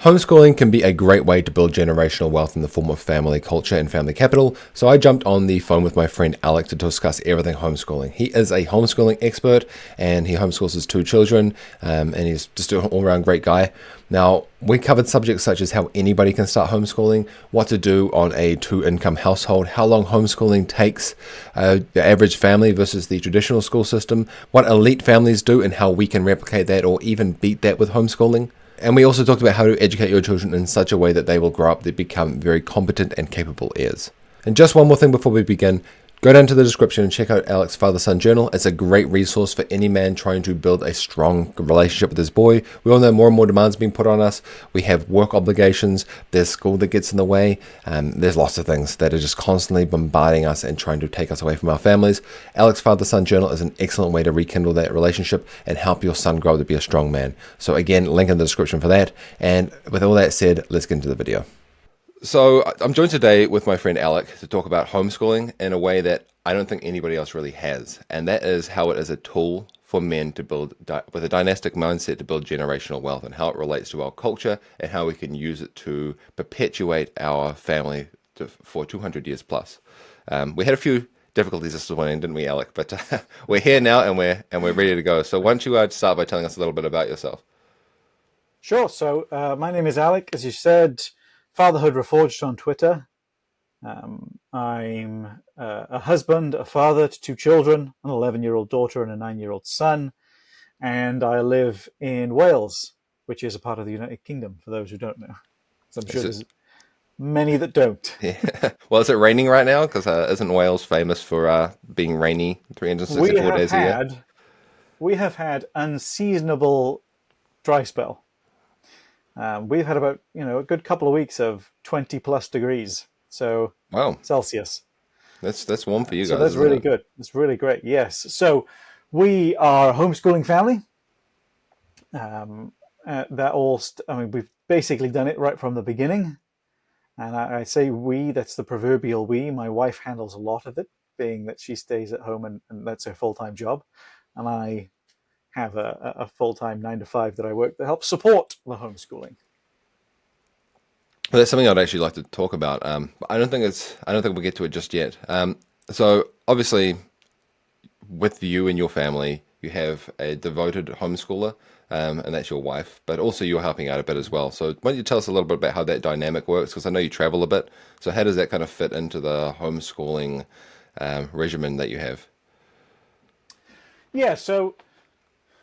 Homeschooling can be a great way to build generational wealth in the form of family culture and family capital. So I jumped on the phone with my friend Alec to discuss everything homeschooling. He is a homeschooling expert and he homeschools his two children, and he's just an all-around great guy. Now, we covered subjects such as how anybody can start homeschooling, what to do on a two-income household, how long homeschooling takes, the average family versus the traditional school system, what elite families do and how we can replicate that or even beat that with homeschooling. And we also talked about how to educate your children in such a way that they will grow up to become very competent and capable heirs. And just one more thing before we begin, go down to the description and check out Alec's father-son journal. It's a great resource for any man trying to build a strong relationship with his boy. We all know more and more demands being put on us. We have work obligations, there's school that gets in the way, there's lots of things that are just constantly bombarding us and trying to take us away from our families. Alec's father-son journal is an excellent way to rekindle that relationship and help your son grow to be a strong man. So again, link in the description for that. And with all that said, let's get into the video. So I'm joined today with my friend Alec to talk about homeschooling in a way that I don't think anybody else really has, and that is how it is a tool for men to build with a dynastic mindset to build generational wealth and how it relates to our culture and how we can use it to perpetuate our family for 200 years plus. We had a few difficulties this morning, didn't we, Alec? But we're here now and we're ready to go. So why don't you start by telling us a little bit about yourself? Sure. So my name is Alec, as you said, Fatherhood Reforged on Twitter. I'm a husband, a father to two children, an 11-year-old daughter and a 9-year-old son, and I live in Wales, which is a part of the United Kingdom, for those who don't know. So I'm sure there's many that don't. Yeah. Well, is it raining right now? Because isn't Wales famous for being rainy We 364 have days a year? had we have had unseasonable dry spell. We've had about a good couple of weeks of 20 plus degrees, so Wow, Celsius. that's warm for you So guys, that's isn't really it? good. It's really great. Yes. So we are a homeschooling family. That all, I mean, we've basically done it right from the beginning. And I say we, that's the proverbial we. My wife handles a lot of it, being that she stays at home and that's her full-time job. And I have a full-time 9 to 5 that I work to help support the homeschooling. Well, that's something I'd actually like to talk about. But I don't think we'll get to it just yet. So obviously, with you and your family, you have a devoted homeschooler, and that's your wife. But also, you're helping out a bit as well. So why don't you tell us a little bit about how that dynamic works? Because I know you travel a bit. So how does that kind of fit into the homeschooling regimen that you have? Yeah, so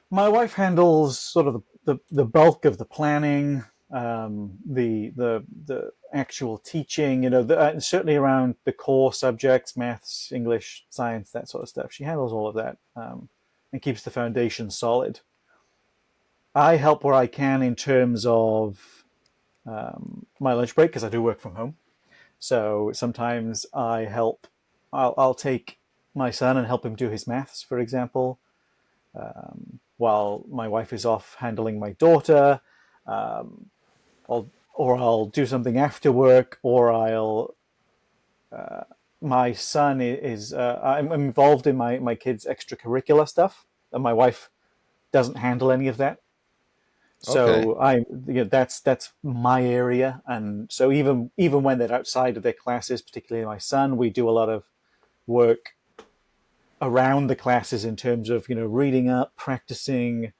my wife handles sort of the bulk of the planning, the actual teaching, certainly around the core subjects, maths, English, science, that sort of stuff. She handles all of that, and keeps the foundation solid. I help where I can in terms of my lunch break because I do work from home. So sometimes I help. I'll take my son and help him do his maths, for example, while my wife is off handling my daughter. Um, or I'll do something after work, or I'll. My son is. I'm involved in my kids' extracurricular stuff, and my wife doesn't handle any of that. Okay. So that's my area, and so even when they're outside of their classes, particularly my son, we do a lot of work around the classes in terms of reading up, practicing,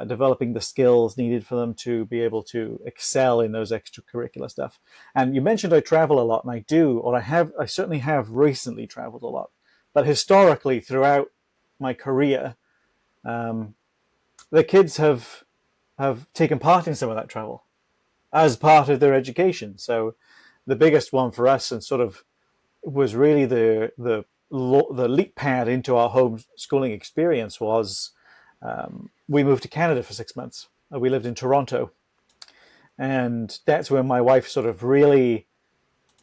developing the skills needed for them to be able to excel in those extracurricular stuff. And you mentioned I travel a lot, and I do, or I certainly have recently traveled a lot, but historically throughout my career, um, the kids have taken part in some of that travel as part of their education. So the biggest one for us, and sort of was really the leap pad into our homeschooling experience, was we moved to Canada for 6 months. We lived in Toronto, and that's when my wife sort of really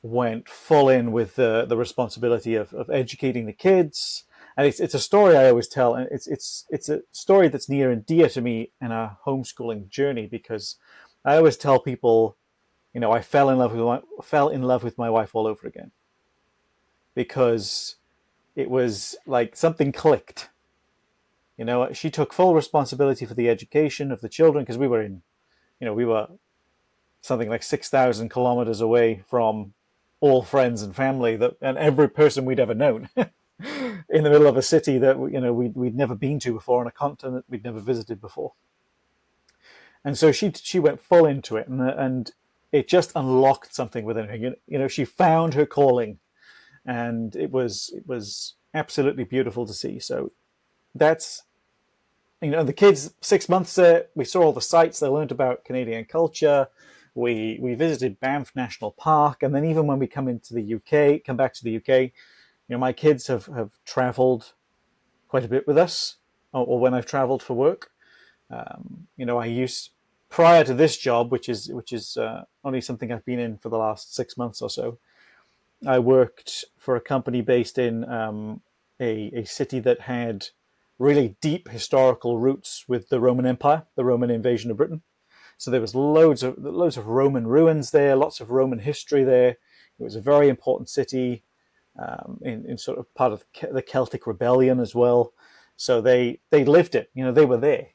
went full in with the responsibility of educating the kids. And it's a story I always tell, and it's a story that's near and dear to me in a homeschooling journey, because I always tell people, I fell in love with my wife all over again, because it was like something clicked. She took full responsibility for the education of the children, because we were something like 6,000 kilometers away from all friends and family and every person we'd ever known in the middle of a city that we'd never been to before, on a continent we'd never visited before. And so she went full into it, and it just unlocked something within her. She found her calling, and it was absolutely beautiful to see. So that's the kids, 6 months there, we saw all the sites. They learned about Canadian culture. We visited Banff National Park, and then even when we come back to the UK, my kids have travelled quite a bit with us, or when I've travelled for work. I used, prior to this job, which is only something I've been in for the last 6 months or so. I worked for a company based in a city that had really deep historical roots with the Roman Empire, the Roman invasion of Britain. So there was loads of Roman ruins there, lots of Roman history there. It was a very important city, in sort of part of the Celtic Rebellion as well. So they lived it. They were there.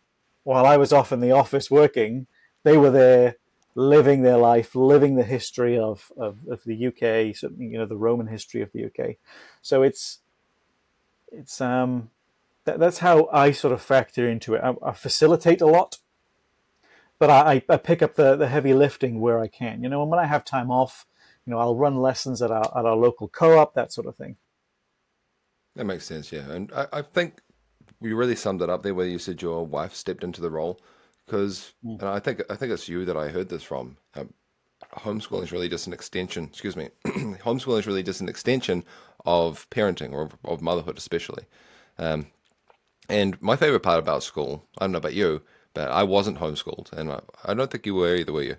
While I was off in the office working, they were there living their life, living the history of the UK, certainly, the Roman history of the UK. So it's that's how I sort of factor into it. I facilitate a lot, but I pick up the heavy lifting where I can. And when I have time off, I'll run lessons at our local co-op, that sort of thing. That makes sense, yeah. And I think you really summed it up there where you said your wife stepped into the role because, Mm. and I think it's you that I heard this from. Homeschooling is really just an extension. Excuse me. Homeschooling is really just an extension of parenting or of motherhood, especially. Um, and my favorite part about school, I don't know about you, but I wasn't homeschooled, and I don't think you were either, were you?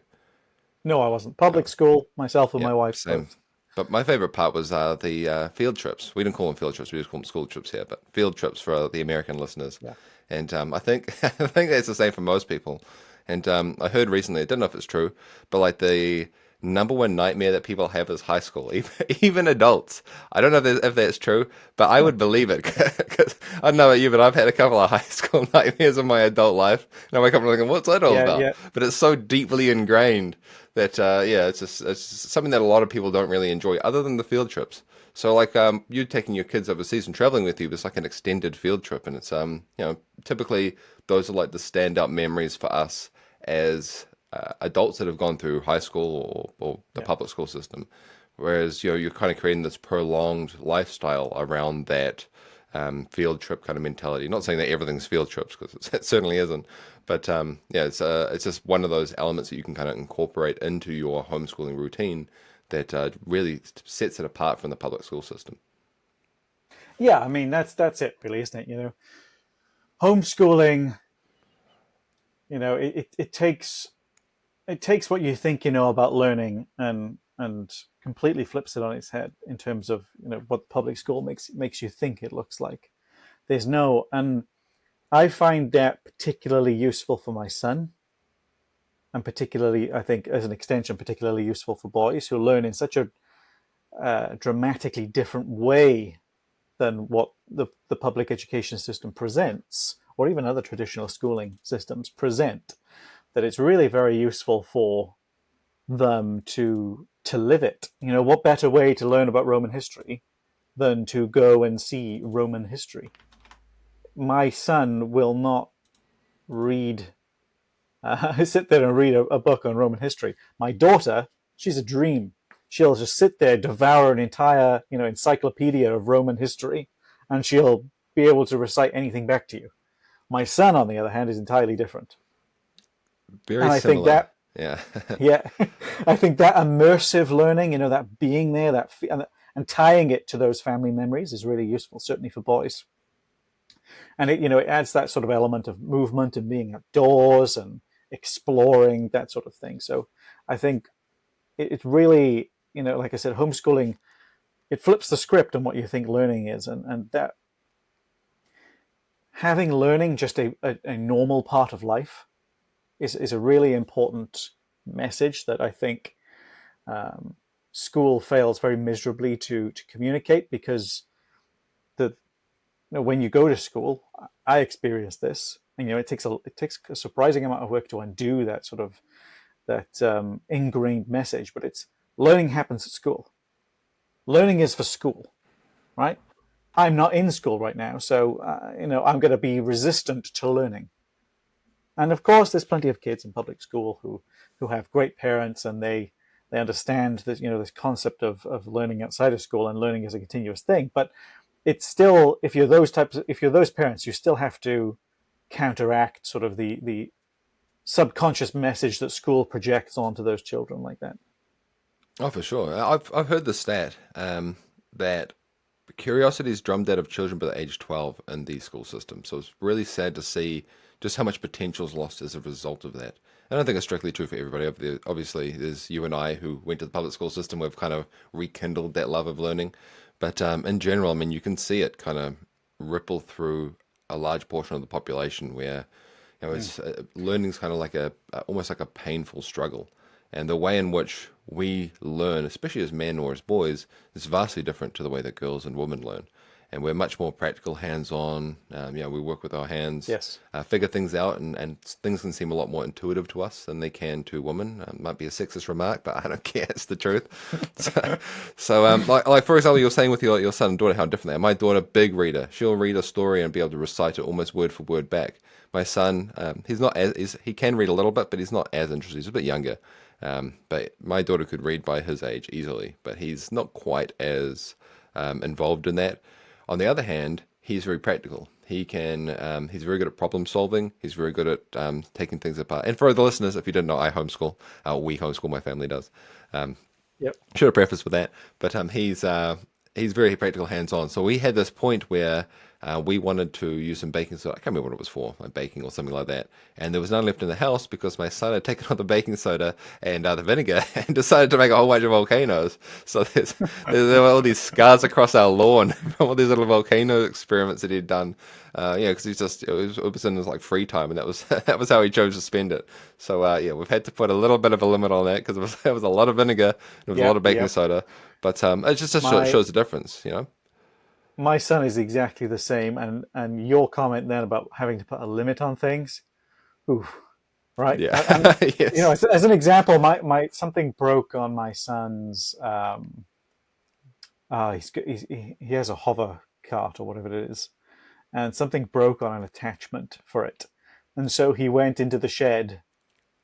No, I wasn't. Public school, myself and Yeah, my wife same. both. But my favorite part was the field trips. We didn't call them field trips; we just call them school trips here. But field trips for the American listeners, Yeah. and I think I think that's the same for most people. And I heard recently, I don't know if it's true, but like the number one nightmare that people have is high school, even adults. I don't know if that's true, but I would believe it because I don't know about you, but I've had a couple of high school nightmares in my adult life, and I wake up and I'm thinking, what's that all Yeah, about? yeah. But it's so deeply ingrained that yeah, it's just something that a lot of people don't really enjoy, other than the field trips. So like you taking your kids overseas and traveling with you was like an extended field trip, and it's typically those are like the standout memories for us as adults that have gone through high school or the Yeah. public school system. Whereas you're kind of creating this prolonged lifestyle around that field trip kind of mentality. Not saying that everything's field trips because it certainly isn't, but yeah, it's just one of those elements that you can kind of incorporate into your homeschooling routine that really sets it apart from the public school system. Yeah, I mean that's it really, isn't it? Homeschooling, it takes what you think you know about learning and completely flips it on its head in terms of what public school makes you think it looks like. There's no, and I find that particularly useful for my son, and particularly I think as an extension, particularly useful for boys who learn in such a dramatically different way than what the public education system presents, or even other traditional schooling systems present. That it's really very useful for them to live it. What better way to learn about Roman history than to go and see Roman history? My son will not read, sit there and read a book on Roman history. My daughter, she's a dream. She'll just sit there, devour an entire, encyclopedia of Roman history, and she'll be able to recite anything back to you. My son, on the other hand, is entirely different. Very And I think similar. that, Yeah. yeah, I think that immersive learning, that being there, and tying it to those family memories is really useful, certainly for boys. And it adds that sort of element of movement and being outdoors and exploring, that sort of thing. So I think it really, like I said, homeschooling, it flips the script on what you think learning is, and that having learning just a normal part of life is a really important message that I think um, school fails very miserably to communicate, because the when you go to school, I experienced this, and it takes a surprising amount of work to undo that sort of ingrained message, but it's learning happens at school. Learning is for school, right? I'm not in school right now, so I'm going to be resistant to learning. And of course, there's plenty of kids in public school who have great parents, and they understand that this concept of learning outside of school and learning as a continuous thing. But it's still, if you're those parents, you still have to counteract sort of the subconscious message that school projects onto those children like that. Oh, for sure. I've heard the stat that curiosity is drummed out of children by the age 12 in the school system. So it's really sad to see just how much potential is lost as a result of that. I don't think it's strictly true for everybody. Obviously, there's you and I who went to the public school system. We've kind of rekindled that love of learning. But in general, I mean, you can see it kind of ripple through a large portion of the population where it's learning's kind of like almost like a painful struggle. And the way in which we learn, especially as men or as boys, is vastly different to the way that girls and women learn. And we're much more practical, hands-on. We work with our hands, Yes. figure things out, and things can seem a lot more intuitive to us than they can to women. Might be a sexist remark, but I don't care. It's the truth. Like for example, you're saying with your son and daughter how different they are. My daughter, big reader. She'll read a story and be able to recite it almost word for word back. My son, he's not he can read a little bit, but he's not as interested. He's a bit younger. But my daughter could read by his age easily, but he's not quite as involved in that. On the other hand, he's very practical. He's very good at problem solving. He's very good at taking things apart. And for the listeners, if you didn't know, I homeschool. We homeschool, my family does. Yep. Should have prefaced with that. But he's very practical, hands-on. So we had this point where we wanted to use some baking soda. I can't remember what it was for, like baking or something like that. And there was none left in the house because my son had taken all the baking soda and the vinegar and decided to make a whole bunch of volcanoes. So there were all these scars across our lawn from all these little volcano experiments that he'd done. Because it was in his like free time, and that was that was how he chose to spend it. So we've had to put a little bit of a limit on that because it was a lot of vinegar, and it was a lot of baking soda. But it just shows the difference. My son is exactly the same, and your comment then about having to put a limit on things, ooh, right? Yeah. And Yes. as an example, my something broke on my son's. He has a hover cart or whatever it is, and something broke on an attachment for it, and so he went into the shed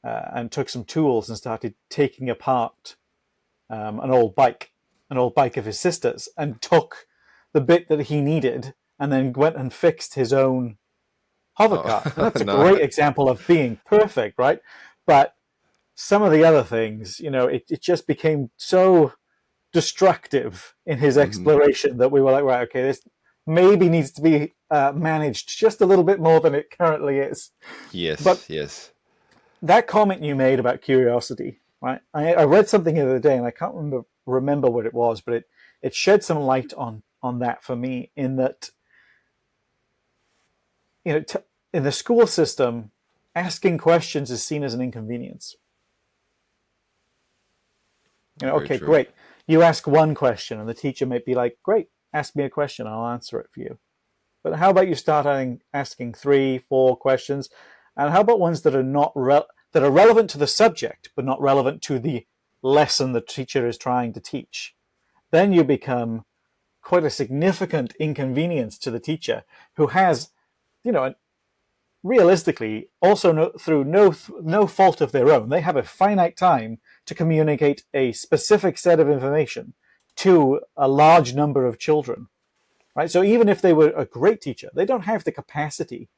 and took some tools and started taking apart an old bike of his sister's, and took the bit that he needed and then went and fixed his own hover cart. And that's a No. great example of being perfect, right? But some of the other things, it just became so destructive in his exploration that we were like, right, okay, this maybe needs to be managed just a little bit more than it currently is. Yes. But Yes. that comment you made about curiosity, right? I read something the other day, and I can't remember what it was, but it shed some light on that for me, in that in the school system, asking questions is seen as an inconvenience. Very Okay, true. great. You ask one question, and the teacher might be like, "Great, ask me a question, I'll answer it for you." But how about you start asking 3, 4 questions, and how about ones that are not that are relevant to the subject, but not relevant to the lesson the teacher is trying to teach? Then you become quite a significant inconvenience to the teacher, who has, realistically, also through no fault of their own, they have a finite time to communicate a specific set of information to a large number of children, right? So even if they were a great teacher, they don't have the capacity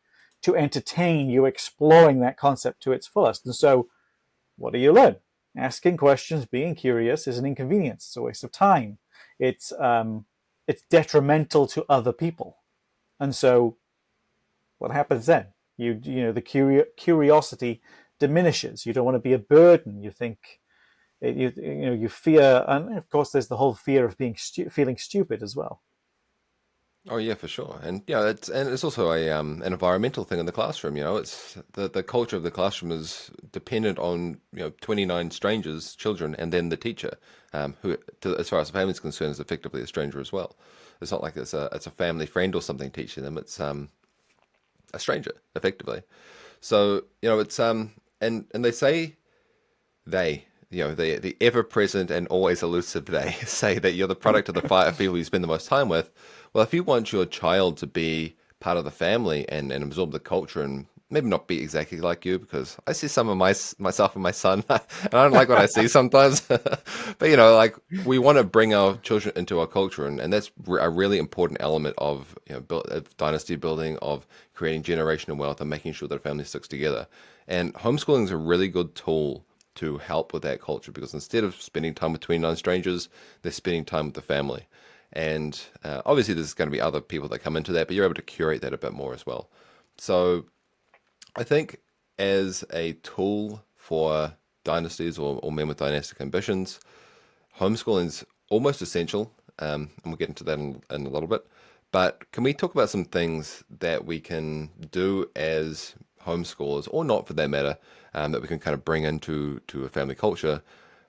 to entertain you exploring that concept to its fullest. And so what do you learn? Asking questions, being curious is an inconvenience. It's a waste of time. It's detrimental to other people. And so what happens then? The curiosity diminishes. You don't want to be a burden. You think you fear, and of course there's the whole fear of feeling stupid as well. Oh yeah, for sure. And it's also an environmental thing in the classroom. It's the culture of the classroom is dependent on 29 strangers, children, and then the teacher, who, as far as the family is concerned, is effectively a stranger as well. It's not like it's a family friend or something teaching them. It's a stranger effectively. So it's and they say They, the ever present and always elusive they, say that you're the product of the five people you spend the most time with. Well, if you want your child to be part of the family and absorb the culture and maybe not be exactly like you, because I see some of myself and my son, and I don't like what I see sometimes. But like we want to bring our children into our culture, and that's a really important element of of dynasty building, of creating generational wealth, and making sure that a family sticks together. And homeschooling is a really good tool to help with that culture because instead of spending time with 29 strangers, they're spending time with the family. And obviously, there's going to be other people that come into that, but you're able to curate that a bit more as well. So I think as a tool for dynasties or men with dynastic ambitions, homeschooling is almost essential. And we'll get into that in a little bit. But can we talk about some things that we can do as homeschoolers, or not for that matter, that we can kind of bring to a family culture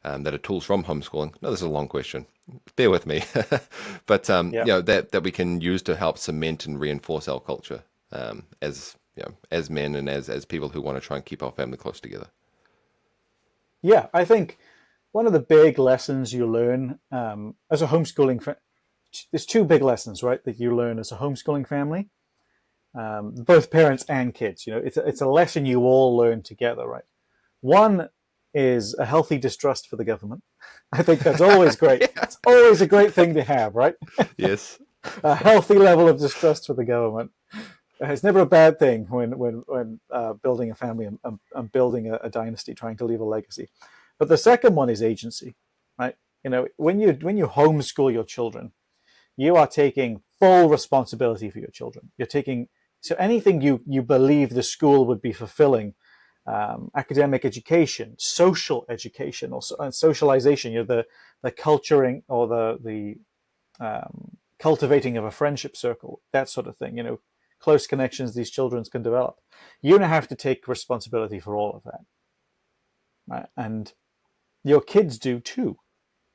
that are tools from homeschooling? No, this is a long question. Bear with me. But Yeah. that we can use to help cement and reinforce our culture as as men and as people who want to try and keep our family close together. Yeah, I think one of the big lessons you learn as a there's two big lessons, right, that you learn as a homeschooling family, both parents and kids. It's a lesson you all learn together, right? One is a healthy distrust for the government. I think that's always great. Yeah. It's always a great thing to have, right? Yes. A healthy level of distrust for the government. It's never a bad thing when building a family and building a dynasty, trying to leave a legacy. But the second one is agency, right? When you homeschool your children, you are taking full responsibility for your children. You're taking so anything you believe the school would be fulfilling, academic education, social education, or socialization. The culturing or the cultivating of a friendship circle, that sort of thing. Close connections these children can develop. You now have to take responsibility for all of that, right? And your kids do too,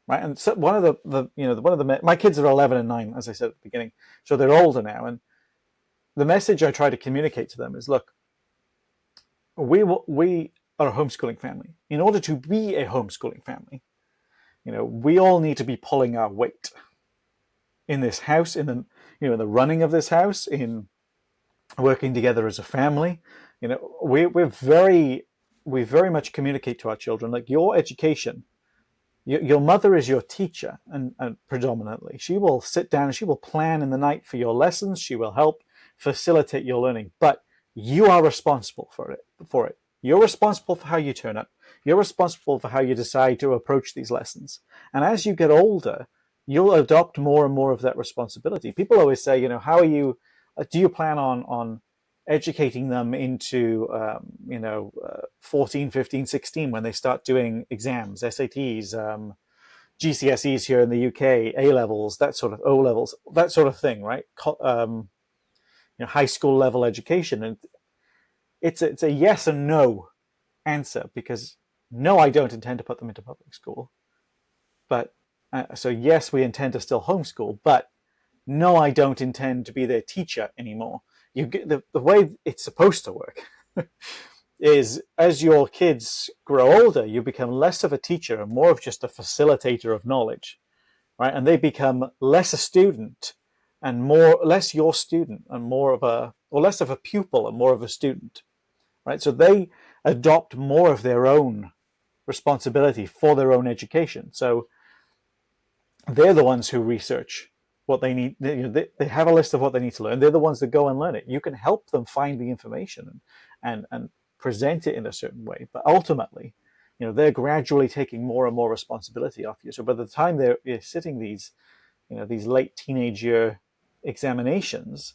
right? And so my kids are 11 and 9, as I said at the beginning, so they're older now. And the message I try to communicate to them is, look, we are a homeschooling family. In order to be a homeschooling family, we all need to be pulling our weight in this house, in the running of this house, in working together as a family. We very much communicate to our children, like, your education, your mother is your teacher, and predominantly she will sit down and she will plan in the night for your lessons. She will help facilitate your learning, but you are responsible for it. You're responsible for how you turn up. You're responsible for how you decide to approach these lessons. And as you get older, you'll adopt more and more of that responsibility. People always say, how are you, do you plan on educating them into, 14, 15, 16 when they start doing exams, SATs, GCSEs here in the UK, A levels, that sort of O levels, that sort of thing, right? High school level education. And it's a yes and no answer, because no, I don't intend to put them into public school. But so yes, we intend to still homeschool, but no, I don't intend to be their teacher anymore. You get the way it's supposed to work is, as your kids grow older, you become less of a teacher and more of just a facilitator of knowledge, right? And they become less a student and less your student and less of a pupil and more of a student, right? So they adopt more of their own responsibility for their own education. So they're the ones who research what they need. They have a list of what they need to learn. They're the ones that go and learn it. You can help them find the information and present it in a certain way, but ultimately, they're gradually taking more and more responsibility off you. So by the time they're sitting these late teenage year examinations,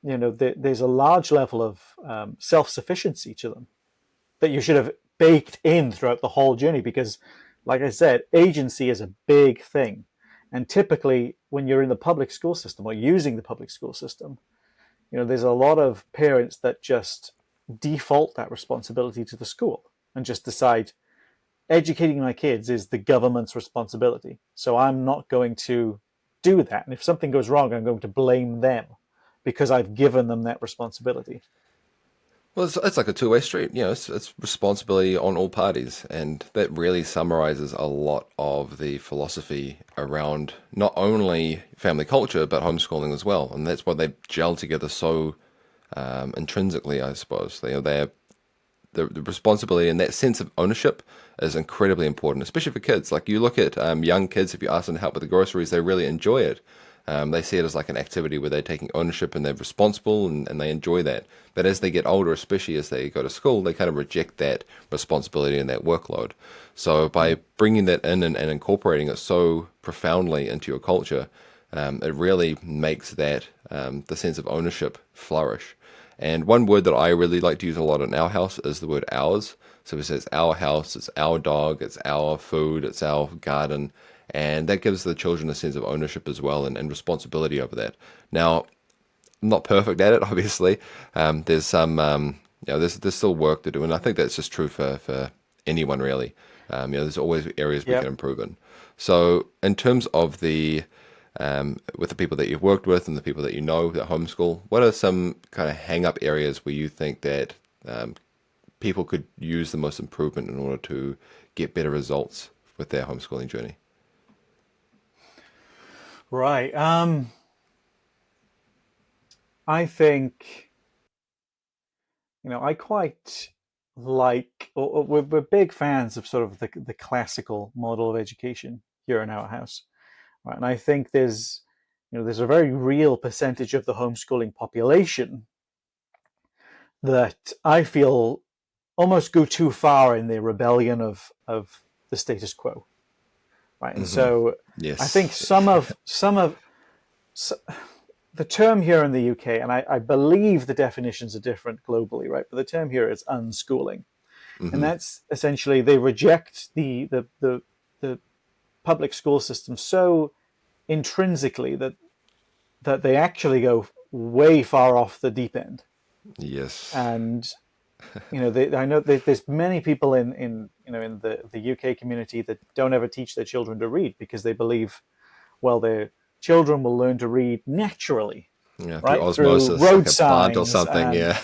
there's a large level of self-sufficiency to them that you should have baked in throughout the whole journey, because, like I said, agency is a big thing. And typically, when you're in the public school system or using the public school system, there's a lot of parents that just default that responsibility to the school and just decide educating my kids is the government's responsibility. So I'm not going to do that. And if something goes wrong, I'm going to blame them because I've given them that responsibility. Well, it's like a two-way street. It's responsibility on all parties, and that really summarizes a lot of the philosophy around not only family culture but homeschooling as well. And that's why they gel together so intrinsically, I suppose. They're the responsibility and that sense of ownership is incredibly important, especially for kids. Like you look at young kids, if you ask them to help with the groceries, they really enjoy it. They see it as like an activity where they're taking ownership and they're responsible and they enjoy that. But as they get older, especially as they go to school, they kind of reject that responsibility and that workload. So by bringing that in and incorporating it so profoundly into your culture, it really makes that the sense of ownership flourish. And one word that I really like to use a lot in our house is the word ours. So we say it's our house, it's our dog, it's our food, it's our garden. And that gives the children a sense of ownership as well and responsibility over that. Now, I'm not perfect at it, obviously. There's some, there's still work to do. And I think that's just true for anyone, really. There's always areas we can Yep. improve in. So, in terms of with the people that you've worked with and the people that you know that homeschool, what are some kind of hang up areas where you think that um, people could use the most improvement in order to get better results with their homeschooling journey? Right. I think, I quite like, or we're big fans of sort of the classical model of education here in our house, right? And I think there's a very real percentage of the homeschooling population that I feel almost go too far in their rebellion of the status quo, right? And Hmm. so I think Yes. some of the term here in the UK, and I believe the definitions are different globally, right? But the term here is unschooling, and Hmm. that's essentially they reject the public school system so intrinsically that they actually go way far off the deep end. Yes. And I know there's many people in the UK community that don't ever teach their children to read because they believe, well, their children will learn to read naturally, Yeah, through right, through osmosis, like road a plant or signs. something. And Yeah.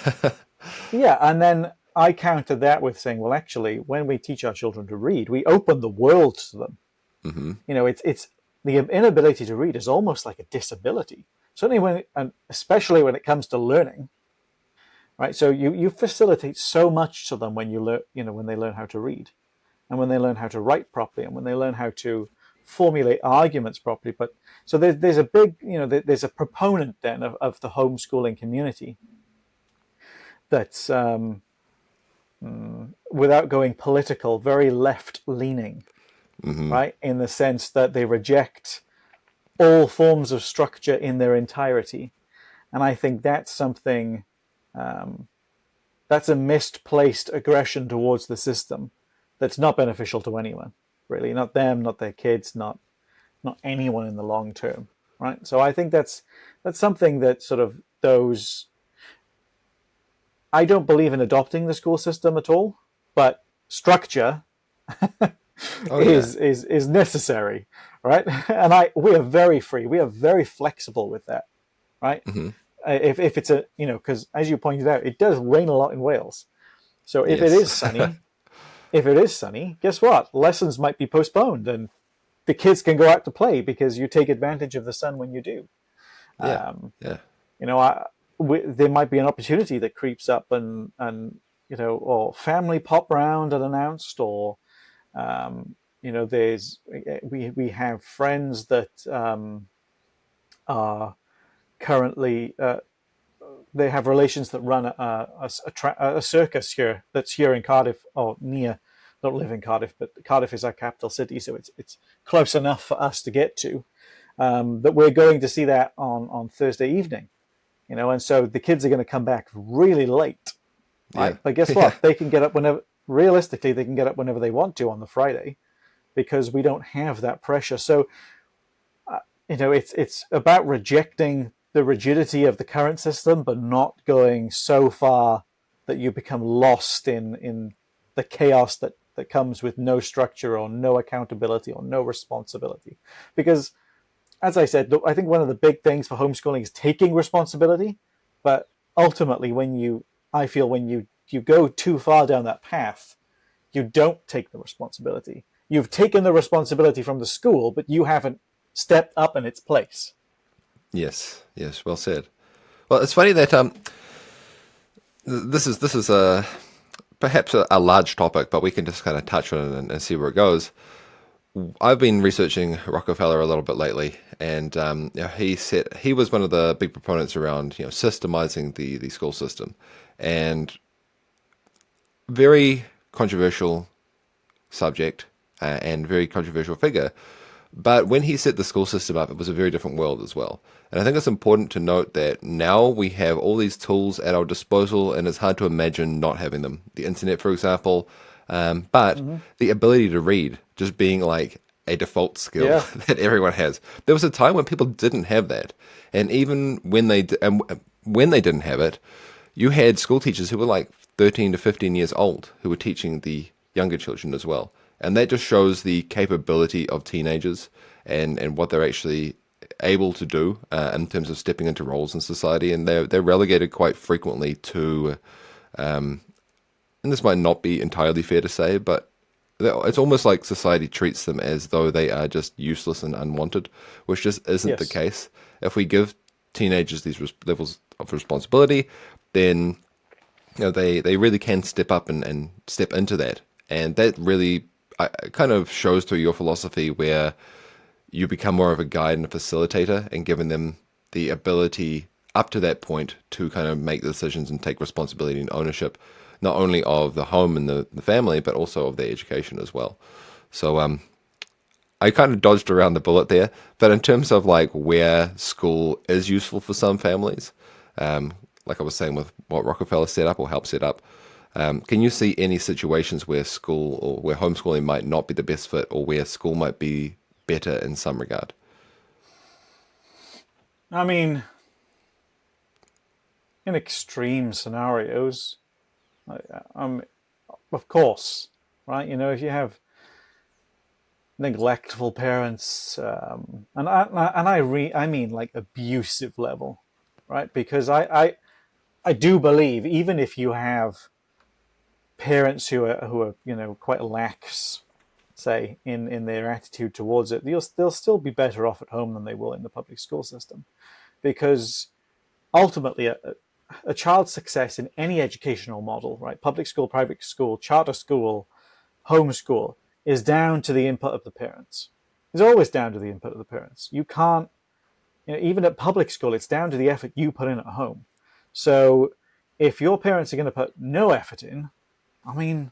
yeah, and then I counter that with saying, well, actually, when we teach our children to read, we open the world to them. Hmm. It's the inability to read is almost like a disability, certainly and especially when it comes to learning, right? So you facilitate so much to them when you learn, when they learn how to read, and when they learn how to write properly, and when they learn how to formulate arguments properly. But so there's a big, there's a proponent then of the homeschooling community that's without going political, very left leaning, Hmm. right? In the sense that they reject all forms of structure in their entirety. And I think that's something, um, that's a misplaced aggression towards the system that's not beneficial to anyone, really. Not them, not their kids, not anyone in the long term, right? So I think that's something that sort of those. I don't believe in adopting the school system at all, but structure Oh yeah. is necessary, right? And we are very free. We are very flexible with that, right? Hmm. If it's because as you pointed out, it does rain a lot in Wales. So Yes. if it is sunny, guess what? Lessons might be postponed, and the kids can go out to play because you take advantage of the sun when you do. Yeah. Um, Yeah. you know, there might be an opportunity that creeps up, and or family pop round unannounced, or there's we have friends that are currently they have relations that run a circus here that's here in Cardiff or near. Don't live in Cardiff, but Cardiff is our capital city, so it's close enough for us to get to. That we're going to see that on Thursday evening, and so the kids are going to come back really late, Yeah. right? But guess Yeah. what? They can get up whenever. Realistically, they can get up whenever they want to on the Friday because we don't have that pressure. So it's about rejecting the rigidity of the current system, but not going so far that you become lost in the chaos that comes with no structure or no accountability or no responsibility. Because, as I said, I think one of the big things for homeschooling is taking responsibility. But ultimately, when you I feel when you go too far down that path, you don't take the responsibility. You've taken the responsibility from the school, but you haven't stepped up in its place. Yes, yes, well said. Well, it's funny that this is a perhaps a large topic, but we can just kind of touch on it and see where it goes. I've been researching Rockefeller a little bit lately, and he was one of the big proponents around systemizing the school system, and very controversial subject and very controversial figure. But when he set the school system up, it was a very different world as well. And I think it's important to note that now we have all these tools at our disposal, and it's hard to imagine not having them. The internet, for example, but the ability to read just being like a default skill Yeah. that everyone has. There was a time when people didn't have that, and even when they didn't have it, you had school teachers who were like 13 to 15 years old who were teaching the younger children as well. And that just shows the capability of teenagers and what they're actually able to do in terms of stepping into roles in society. And they're relegated quite frequently to, and this might not be entirely fair to say, but it's almost like society treats them as though they are just useless and unwanted, which just isn't the Yes. case. If we give teenagers these levels of responsibility, then they really can step up and step into that. And that really kind of shows through your philosophy where you become more of a guide and a facilitator and giving them the ability up to that point to kind of make decisions and take responsibility and ownership, not only of the home and the family, but also of their education as well. So I kind of dodged around the bullet there, but in terms of like where school is useful for some families, like I was saying with what Rockefeller set up or helped set up, can you see any situations where school or where homeschooling might not be the best fit, or where school might be better in some regard? I mean, in extreme scenarios, of course, right? If you have neglectful parents, I mean like abusive level, right? Because I do believe even if you have parents who are quite lax, say in their attitude towards it, they'll still be better off at home than they will in the public school system, because ultimately a child's success in any educational model, right, public school, private school, charter school, homeschool, is down to the input of the parents. It's always down to the input of the parents. You can't, even at public school, it's down to the effort you put in at home. So if your parents are going to put no effort in, I mean,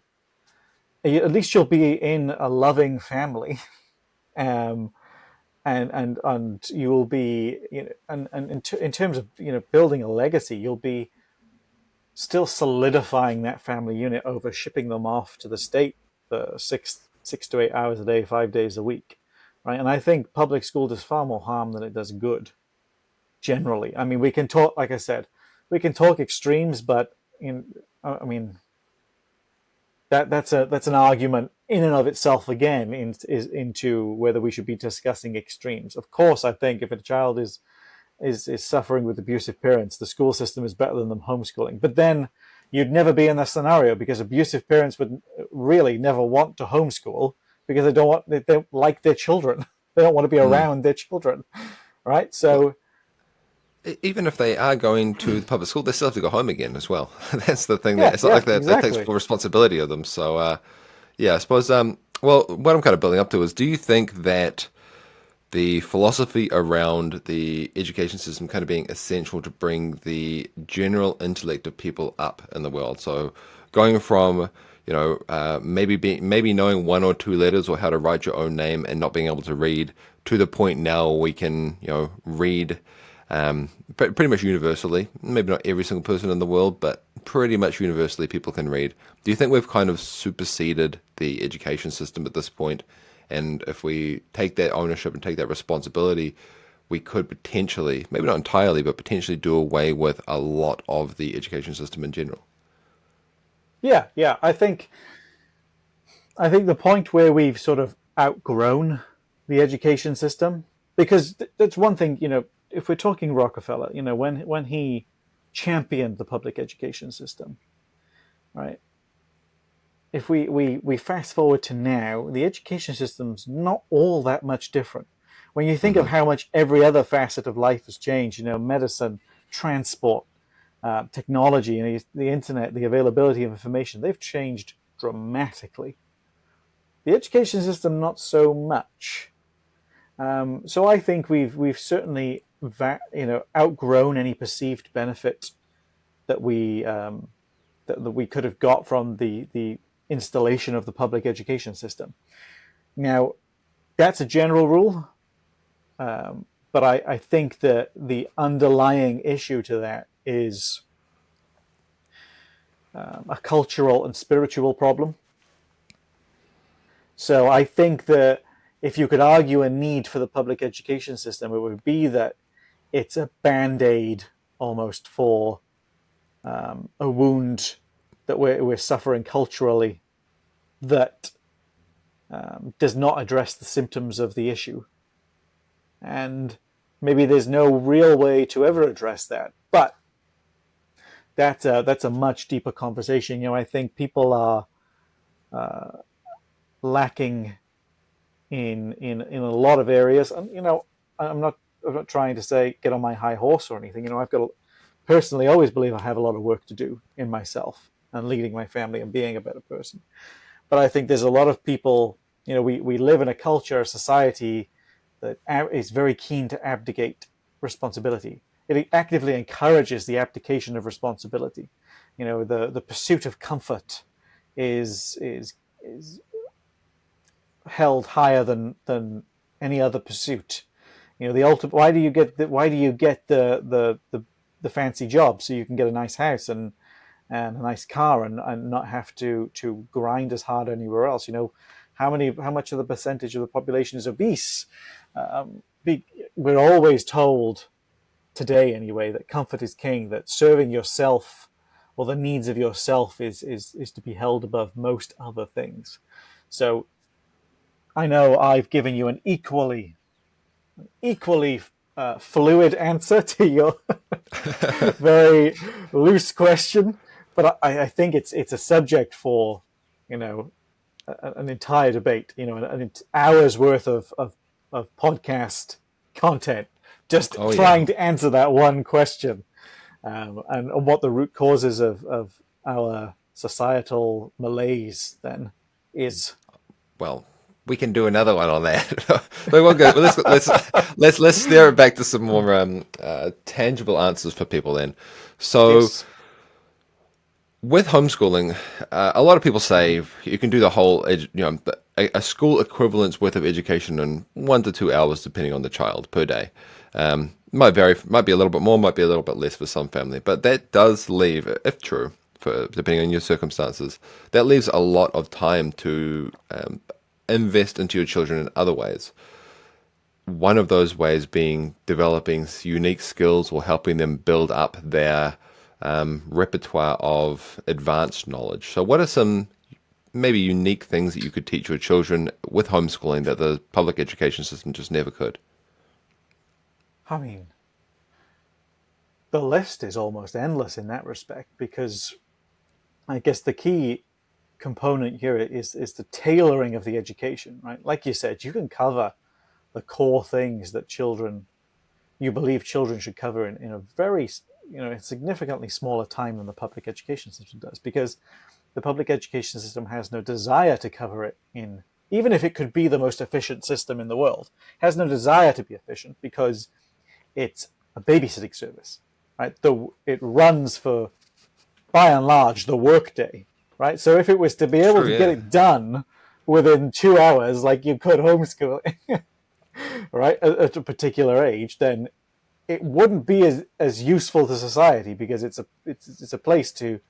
at least you'll be in a loving family, and you will be, and in terms of building a legacy, you'll be still solidifying that family unit over shipping them off to the state for six to 8 hours a day, 5 days a week, right? And I think public school does far more harm than it does good. Generally, I mean, we can talk, like I said, we can talk extremes, but I mean, that's an argument in and of itself again into whether we should be discussing extremes. Of course, I think if a child is suffering with abusive parents, the school system is better than them homeschooling. But then you'd never be in that scenario, because abusive parents would really never want to homeschool, because they don't like their children. They don't want to be around their children, right? So Even if they are going to the public school, they still have to go home again as well. That's the thing. yeah, It's not yeah, like that takes exactly. full responsibility of them. So, yeah, I suppose. Well, what I'm kind of building up to is: do you think that the philosophy around the education system kind of being essential to bring the general intellect of people up in the world? So, going from maybe knowing one or two letters or how to write your own name and not being able to read, to the point now we can read pretty much universally. Maybe not every single person in the world, but pretty much universally people can read. Do you think we've kind of superseded the education system at this point? And if we take that ownership and take that responsibility, we could potentially, maybe not entirely, but potentially do away with a lot of the education system in general. Yeah, yeah. I think the point where we've sort of outgrown the education system, because that's one thing. If we're talking Rockefeller, when he championed the public education system, right? If we fast forward to now, the education system's not all that much different. When you think of how much every other facet of life has changed, medicine, transport, technology, the internet, the availability of information, they've changed dramatically. The education system, not so much. So I think we've certainly outgrown any perceived benefit that we could have got from the installation of the public education system. Now, that's a general rule, but I think that the underlying issue to that is a cultural and spiritual problem. So I think that if you could argue a need for the public education system, it would be that it's a band-aid almost for a wound that we're suffering culturally that does not address the symptoms of the issue. And maybe there's no real way to ever address that. But that's a much deeper conversation. I think people are lacking in a lot of areas. And I'm not trying to say get on my high horse or anything. I've got personally always believe I have a lot of work to do in myself and leading my family and being a better person. But I think there's a lot of people, we live in a culture, a society that is very keen to abdicate responsibility. It actively encourages the abdication of responsibility. The pursuit of comfort is held higher than any other pursuit. The ultimate. Why do you get the fancy job? So you can get a nice house and a nice car and not have to grind as hard anywhere else. How much of the percentage of the population is obese? We're always told today anyway that comfort is king, that serving yourself or the needs of yourself is to be held above most other things. So I know I've given you an equally fluid answer to your very loose question, but I think it's a subject for an entire debate, an hour's worth of podcast content, just trying to answer that one question, and what the root causes of our societal malaise then is. Well, we can do another one on that. We'll go. Let's steer it back to some more tangible answers for people then. So. Yes. With homeschooling, a lot of people say you can do the whole, a school equivalent's worth of education in 1 to 2 hours, depending on the child per day. Might vary, might be a little bit more, might be a little bit less for some family, but that does leave, if true, depending on your circumstances, that leaves a lot of time to invest into your children in other ways. One of those ways being developing unique skills or helping them build up their repertoire of advanced knowledge. So what are some maybe unique things that you could teach your children with homeschooling that the public education system just never could? I mean, the list is almost endless in that respect, because I guess the key component here is the tailoring of the education, right? Like you said, you can cover the core things that you believe children should cover in a very significantly smaller time than the public education system does, because the public education system has no desire to cover it in, even if it could be the most efficient system in the world, has no desire to be efficient because it's a babysitting service, right? It runs for, by and large, the workday, right? So if it was to be able to get it done within 2 hours, like you could homeschooling, right, at a particular age, then it wouldn't be as useful to society, because it's a place to,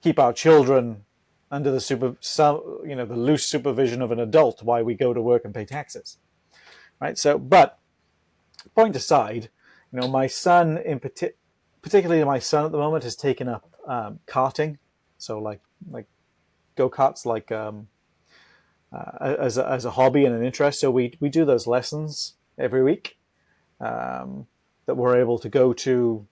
keep our children under the loose supervision of an adult while we go to work and pay taxes, right? So, but point aside, my son particularly my son at the moment has taken up karting, so like go-karts, like as a hobby and an interest. So we do those lessons every week. That we're able to go to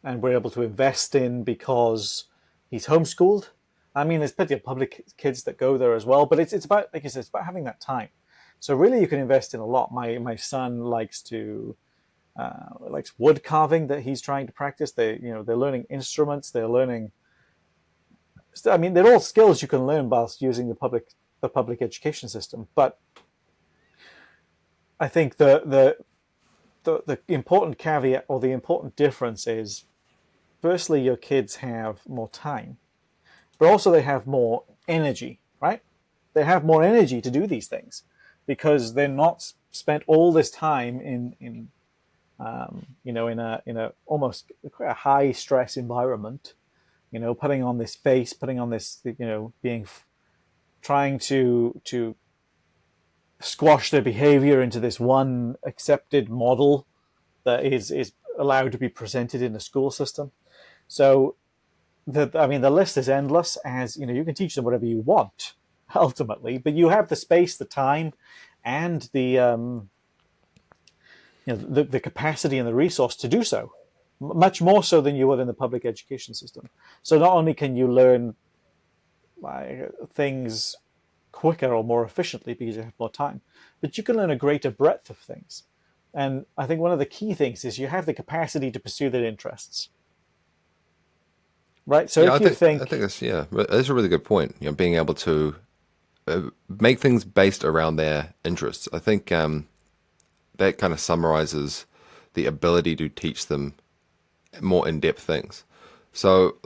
and we're able to invest in because he's homeschooled. I mean, there's plenty of public kids that go there as well, but it's about, like I said, it's about having that time. So really, you can invest in a lot. My son likes wood carving that he's trying to practice. They're learning instruments. They're learning. I mean, they're all skills you can learn whilst using the public education system. But I think the important caveat or the important difference is, firstly, your kids have more time, but also they have more energy, right? They have more energy to do these things because they're not spent all this time in a almost quite a high stress environment, putting on this face, putting on this, trying to squash their behavior into this one accepted model that is allowed to be presented in the school system. So the list is endless, as you can teach them whatever you want ultimately, but you have the space, the time, and the capacity and the resource to do so, much more so than you would in the public education system. So not only can you learn things quicker or more efficiently because you have more time, but you can learn a greater breadth of things. And I think one of the key things is you have the capacity to pursue their interests. Right? So Yeah, if you think, I think that's a really good point. Being able to make things based around their interests. I think that kind of summarizes the ability to teach them more in-depth things. So,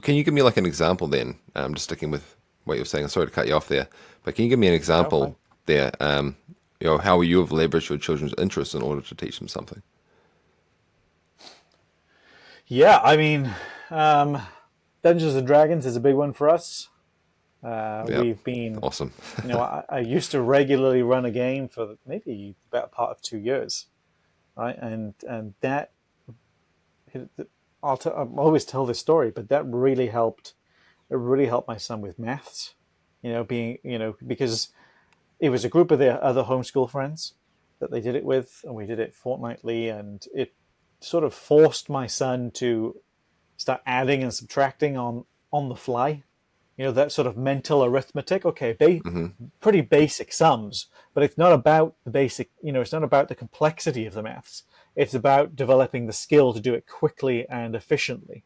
can you give me like an example then? Just sticking with what you're saying. Sorry to cut you off there, but can you give me an example there? How you have leveraged your children's interests in order to teach them something. yeah, I mean, Dungeons and Dragons is a big one for us. Yeah, We've been, awesome. I used to regularly run a game for maybe about part of 2 years, right? And that, I always tell this story, but that really helped. It really helped my son with maths, because it was a group of their other homeschool friends that they did it with, and we did it fortnightly, and it sort of forced my son to start adding and subtracting on the fly. That sort of mental arithmetic. Okay, pretty basic sums, but it's not about the basic. It's not about the complexity of the maths. It's about developing the skill to do it quickly and efficiently.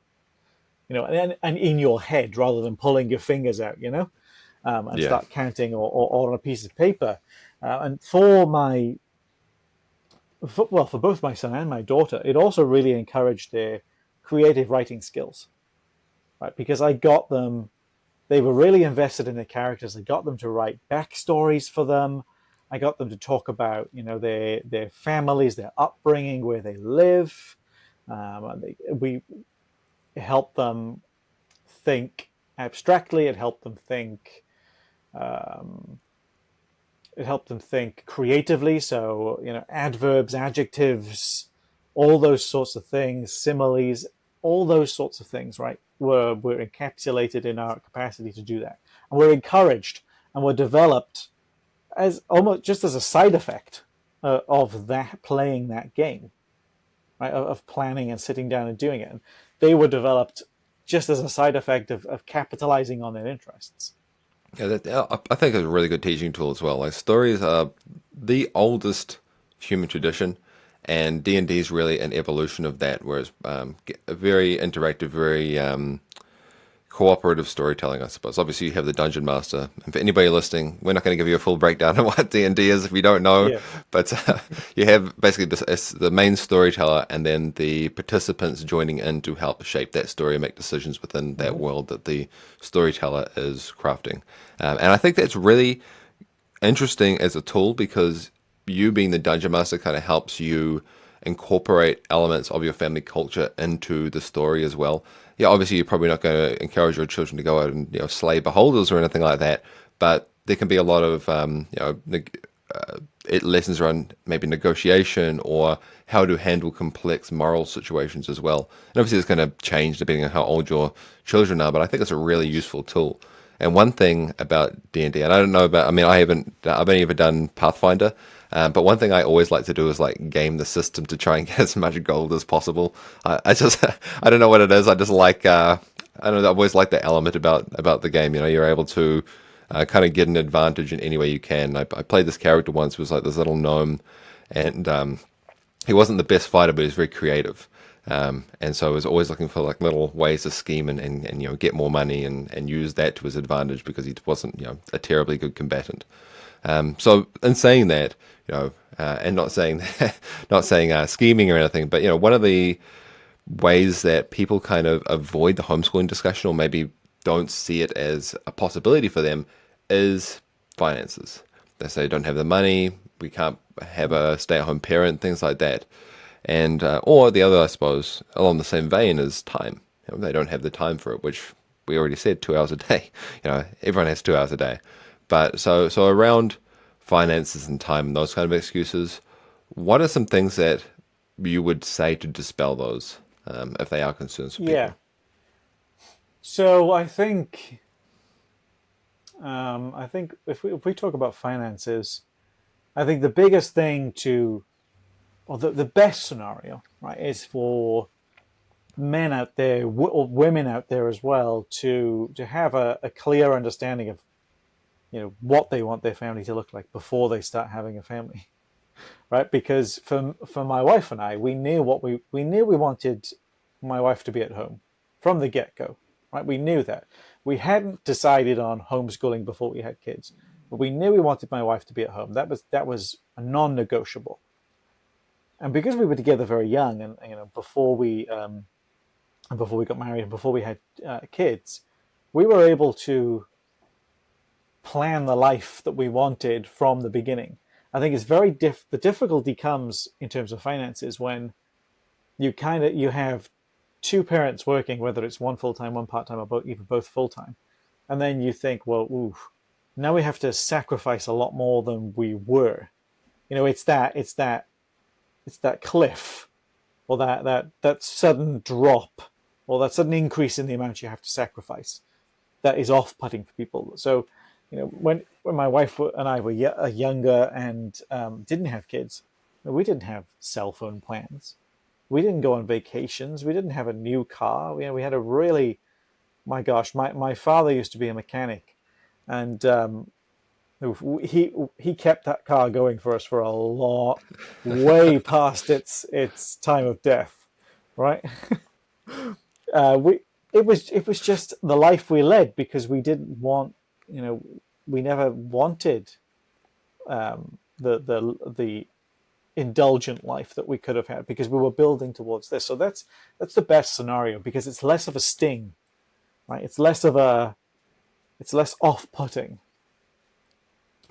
And in your head rather than pulling your fingers out. And Yeah, start counting or on a piece of paper. And for both my son and my daughter, it also really encouraged their creative writing skills, right? Because I got them. They were really invested in their characters. I got them to write backstories for them. I got them to talk about, their families, their upbringing, where they live. We helped them think abstractly. It helped them think. It helped them think creatively. So, adverbs, adjectives, all those sorts of things, similes, all those sorts of things, right, were encapsulated in our capacity to do that. And we're encouraged and were developed as almost just as a side effect of that, playing that game, right, of planning and sitting down and doing it. And they were developed just as a side effect of capitalizing on their interests. yeah. I think it's a really good teaching tool as well. Like stories are the oldest human tradition, and D&D is really an evolution of that. Whereas very interactive, very cooperative storytelling, I suppose. Obviously, you have the Dungeon Master. And for anybody listening, we're not going to give you a full breakdown of what D&D is if you don't know. Yeah. But you have basically the main storyteller and then the participants joining in to help shape that story and make decisions within that world that the storyteller is crafting. And I think that's really interesting as a tool because you being the Dungeon Master kind of helps you incorporate elements of your family culture into the story as well. Yeah, obviously you're probably not going to encourage your children to go out and slay beholders or anything like that, but there can be a lot of lessons around maybe negotiation or how to handle complex moral situations as well. And obviously it's going to change depending on how old your children are, but I think it's a really useful tool. And one thing about D&D, and I don't know about, I mean, I've only ever done Pathfinder, but one thing I always like to do is like game the system to try and get as much gold as possible. I just, I don't know what it is. I just like, I don't know, I've always liked the element about the game. You know, you're able to kind of get an advantage in any way you can. I played this character once, who was like this little gnome, and he wasn't the best fighter, but he was very creative. And so I was always looking for like little ways to scheme and you know get more money and use that to his advantage because he wasn't you know a terribly good combatant. So in saying that, you know, and not saying not saying scheming or anything, but you know one of the ways that people kind of avoid the homeschooling discussion or maybe don't see it as a possibility for them is finances. They say don't have the money, we can't have a stay-at-home parent, things like that. And or the other, I suppose, along the same vein is time. You know, they don't have the time for it, which we already said 2 hours a day. You know, everyone has 2 hours a day. But so around finances and time and those kind of excuses, what are some things that you would say to dispel those if they are concerns for Yeah. people? So I think if we talk about finances, I think the biggest thing to, or the best scenario, right, is for men out there or women out there as well to have a clear understanding of what they want their family to look like before they start having a family, right? Because for my wife and I, we knew we wanted my wife to be at home from the get go, right? We knew that. We hadn't decided on homeschooling before we had kids, but we knew we wanted my wife to be at home. That was a non-negotiable. And because we were together very young, and before we got married and before we had kids, we were able to plan the life that we wanted from the beginning. I think it's the difficulty comes in terms of finances when you have two parents working, whether it's one full time, one part time, or even both full time, and then you think, well, ooh, now we have to sacrifice a lot more than we were. It's that cliff, or that sudden drop, or that sudden increase in the amount you have to sacrifice that is off-putting for people. So, when my wife and I were younger and didn't have kids, we didn't have cell phone plans. We didn't go on vacations. We didn't have a new car. We had a really, my gosh, my father used to be a mechanic, and he kept that car going for us for a lot, way past its time of death, right? We it was just the life we led because we didn't want, we never wanted the indulgent life that we could have had because we were building towards this. So that's the best scenario because it's less of a sting, right? It's less off-putting.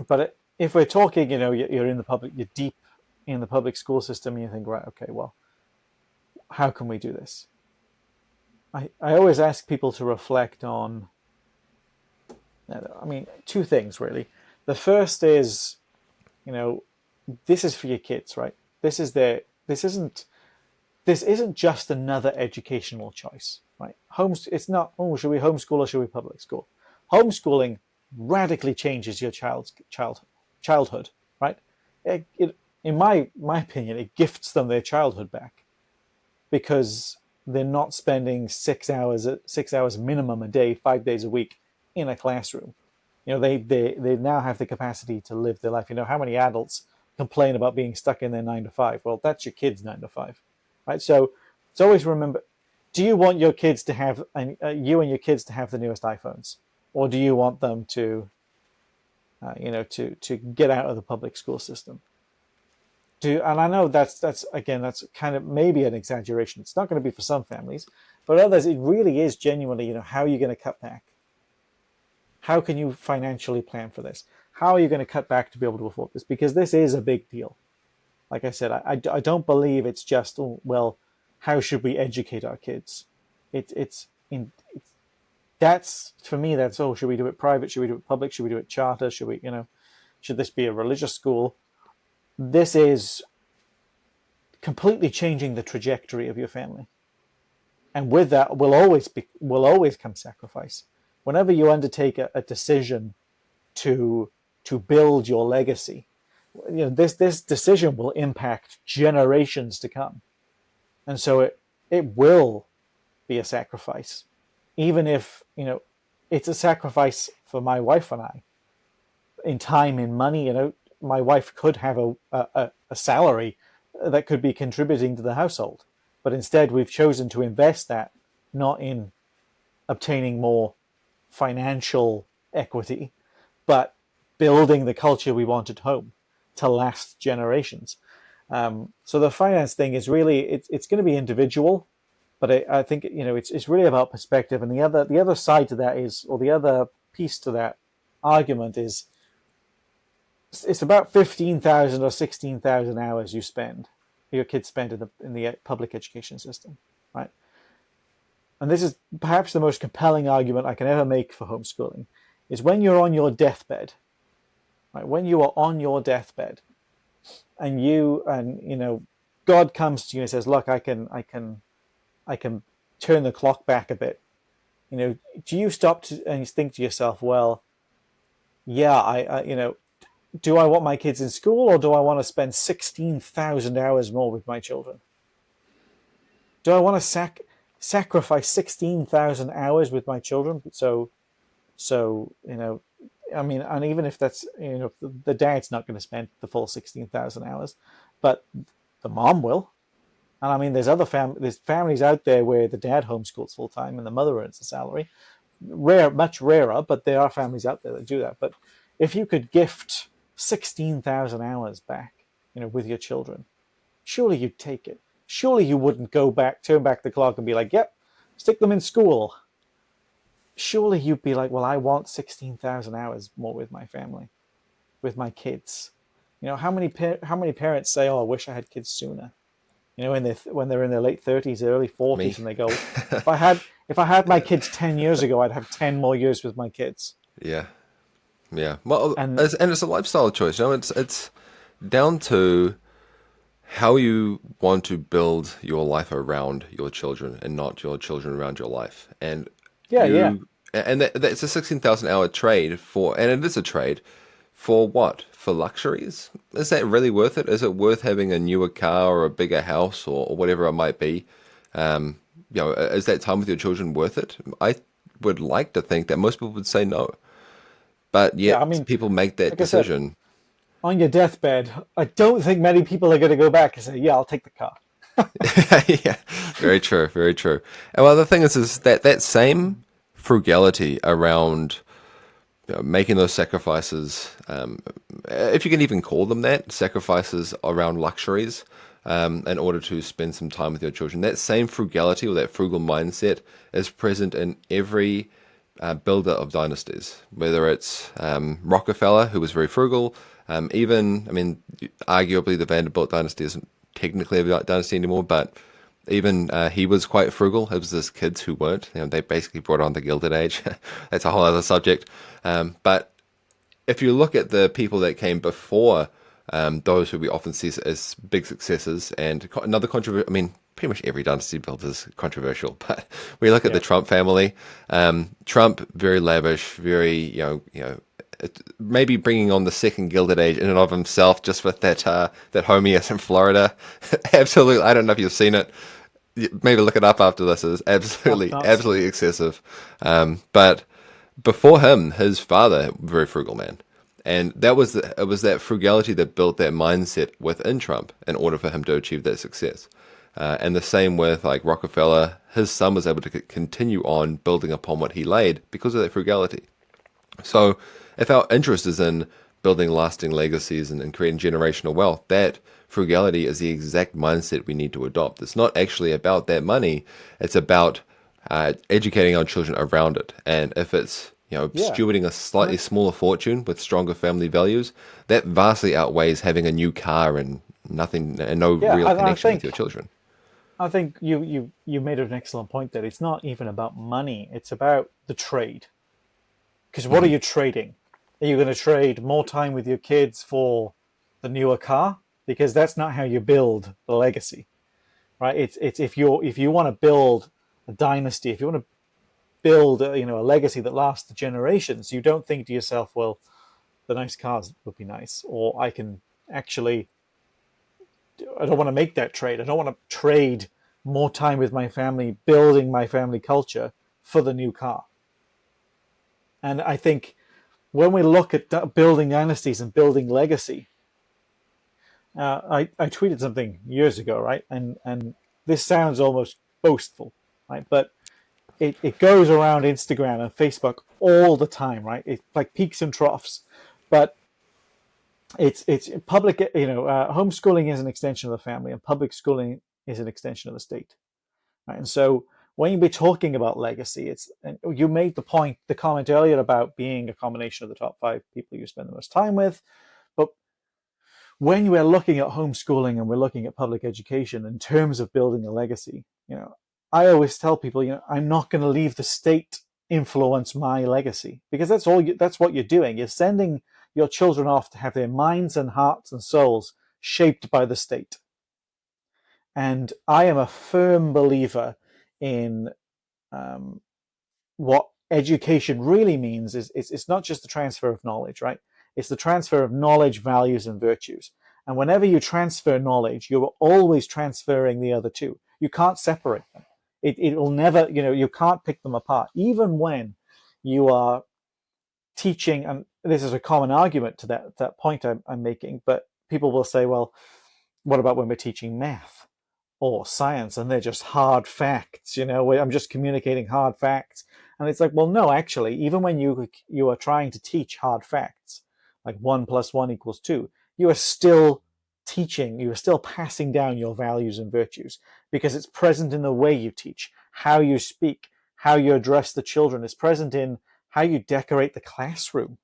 But if we're talking, you're deep in the public school system, and you think, right, okay, well, how can we do this? I always ask people to reflect on, I mean, two things really. The first is, this is for your kids, right? This isn't just another educational choice, right? It's not, oh, should we homeschool or should we public school? Homeschooling radically changes your childhood, right? In my opinion, it gifts them their childhood back because they're not spending 6 hours minimum a day, 5 days a week in a classroom. They now have the capacity to live their life. How many adults complain about being stuck in their 9 to 5? Well, that's your kids' 9 to 5, right? So it's always remember: do you want your kids to have you and your kids to have the newest iPhones, or do you want them to to get out of the public school system? And I know that's kind of maybe an exaggeration. It's not going to be for some families, but others it really is genuinely. How are you going to cut back? How can you financially plan for this? How are you going to cut back to be able to afford this? Because this is a big deal. Like I said, I don't believe it's just, oh, well, how should we educate our kids? That's for me. That's, oh, should we do it private? Should we do it public? Should we do it charter? Should this be a religious school? This is completely changing the trajectory of your family, and with that will always come sacrifice. whenever you undertake a decision to build your legacy, this decision will impact generations to come, and so it will be a sacrifice, even if it's a sacrifice for my wife and I in time, in money. My wife could have a salary that could be contributing to the household, but instead we've chosen to invest that not in obtaining more financial equity, but building the culture we want at home to last generations. So the finance thing is really, it's going to be individual, but I think it's really about perspective. And the other side to that is, or the other piece to that argument is, it's about 15,000 or 16,000 hours your kids spend in the public education system, right? And this is perhaps the most compelling argument I can ever make for homeschooling, is when you're on your deathbed, right? When you are on your deathbed, and God comes to you and says, "Look, I can turn the clock back a bit." Do you stop and you think to yourself, "Well, yeah, do I want my kids in school, or do I want to spend 16,000 hours more with my children? Do I want to sacrifice 16,000 hours with my children? So, and even if that's, the dad's not going to spend the full 16,000 hours, but the mom will. And there's families out there where the dad homeschools full time and the mother earns a salary. Much rarer, but there are families out there that do that. But if you could gift 16,000 hours back, with your children, surely you'd take it. Surely you wouldn't turn back the clock and be like, "Yep, stick them in school." Surely you'd be like, "Well, I want 16,000 hours more with my family, with my kids." How many parents say, "Oh, I wish I had kids sooner," when they're in their late 30s, early 40s, and they go, if I had my kids 10 years ago, I'd have 10 more years with my kids. Yeah. Yeah. Well, And it's a lifestyle choice. It's down to how you want to build your life around your children and not your children around your life. And yeah. that's a 16,000 hour trade and it is a trade for what? For luxuries? Is that really worth it? Is it worth having a newer car or a bigger house or whatever it might be? Is that time with your children worth it? I would like to think that most people would say no. But yet people make that decision. Said, on your deathbed, I don't think many people are going to go back and say, "Yeah, I'll take the car." Yeah, very true, very true. And well, the thing is that same frugality around making those sacrifices, if you can even call them that, sacrifices around luxuries, in order to spend some time with your children. That same frugality or that frugal mindset is present in every builder of dynasties, whether it's Rockefeller, who was very frugal, arguably the Vanderbilt dynasty isn't technically a dynasty anymore, but even he was quite frugal. It was his kids who weren't. They basically brought on the Gilded Age. That's a whole other subject. But if you look at the people that came before those who we often see as big successes, and another controversial, pretty much every dynasty build is controversial, but we look at the Trump family. Trump, very lavish, very, maybe bringing on the second Gilded Age in and of himself, just with that home he has in Florida. Absolutely, I don't know if you've seen it. Maybe look it up after this. Is absolutely excessive. But before him, his father, very frugal man. And it was that frugality that built that mindset within Trump in order for him to achieve that success. And the same with like Rockefeller, his son was able to continue on building upon what he laid because of that frugality. So if our interest is in building lasting legacies and creating generational wealth, that frugality is the exact mindset we need to adopt. It's not actually about that money. It's about educating our children around it. And if it's stewarding a slightly smaller fortune with stronger family values, that vastly outweighs having a new car and nothing and no real connection with your children. I think you made an excellent point that it's not even about money. It's about the trade. Because what are you trading? Are you going to trade more time with your kids for the newer car? Because that's not how you build the legacy, right? It's if you want to build a dynasty, if you want to build a legacy that lasts generations, you don't think to yourself, well, the nice cars would be nice, or I don't want to make that trade. I don't want to trade more time with my family, building my family culture for the new car. And I think when we look at building dynasties and building legacy, I tweeted something years ago, right? And this sounds almost boastful, right? But it goes around Instagram and Facebook all the time, right? It's like peaks and troughs. But it's public, homeschooling is an extension of the family, and public schooling is an extension of the state, right? And so when you be talking about legacy, and you made the comment earlier about being a combination of the top 5 people you spend the most time with. But when we're looking at homeschooling and we're looking at public education in terms of building a legacy, I always tell people, I'm not going to leave the state influence my legacy, because that's what you're doing. You're sending your children off to have their minds and hearts and souls shaped by the state. And I am a firm believer in what education really means. It's not just the transfer of knowledge, right? It's the transfer of knowledge, values, and virtues. And whenever you transfer knowledge, you're always transferring the other two. You can't separate them. It will never, you can't pick them apart. Even when you are teaching, and this is a common argument to that point I'm making, but people will say, well, what about when we're teaching math or science and they're just hard facts? I'm just communicating hard facts. And it's like, well, no, actually, even when you are trying to teach hard facts, like 1 + 1 = 2, you are still teaching, you are still passing down your values and virtues, because it's present in the way you teach, how you speak, how you address the children. It's present in how you decorate the classroom,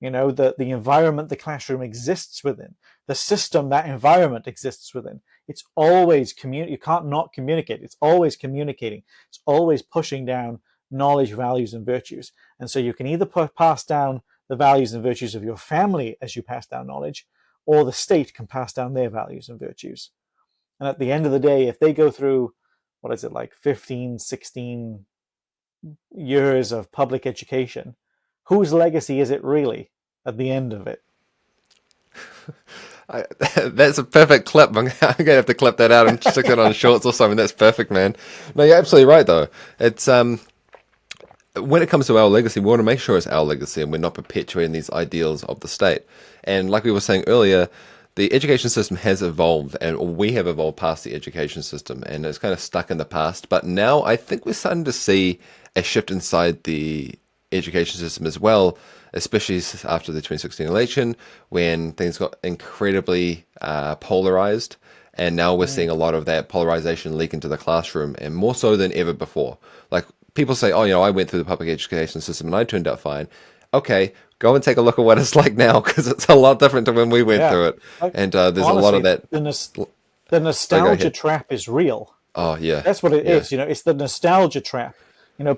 the environment the classroom exists within, the system that environment exists within. It's always you can't not communicate. It's always communicating. It's always pushing down knowledge, values, and virtues. And so you can either pass down the values and virtues of your family as you pass down knowledge, or the state can pass down their values and virtues. And at the end of the day, if they go through, 15, 16 years of public education, whose legacy is it really at the end of it? That's a perfect clip. I'm gonna have to clip that out and stick it on shorts or something. That's perfect, man. No, you're absolutely right, though. It's when it comes to our legacy, we want to make sure it's our legacy and we're not perpetuating these ideals of the state. And like we were saying earlier, the education system has evolved, and we have evolved past the education system, and it's kind of stuck in the past. But now I think we're starting to see a shift inside the education system as well, especially after the 2016 election, when things got incredibly polarized. And now we're seeing a lot of that polarization leak into the classroom, and more so than ever before. Like, people say, oh, I went through the public education system and I turned out fine. Okay, go and take a look at what it's like now, because it's a lot different to when we went through it. And there's honestly, a lot of that. The nostalgia trap is real. Oh, yeah. That's what it is. It's the nostalgia trap.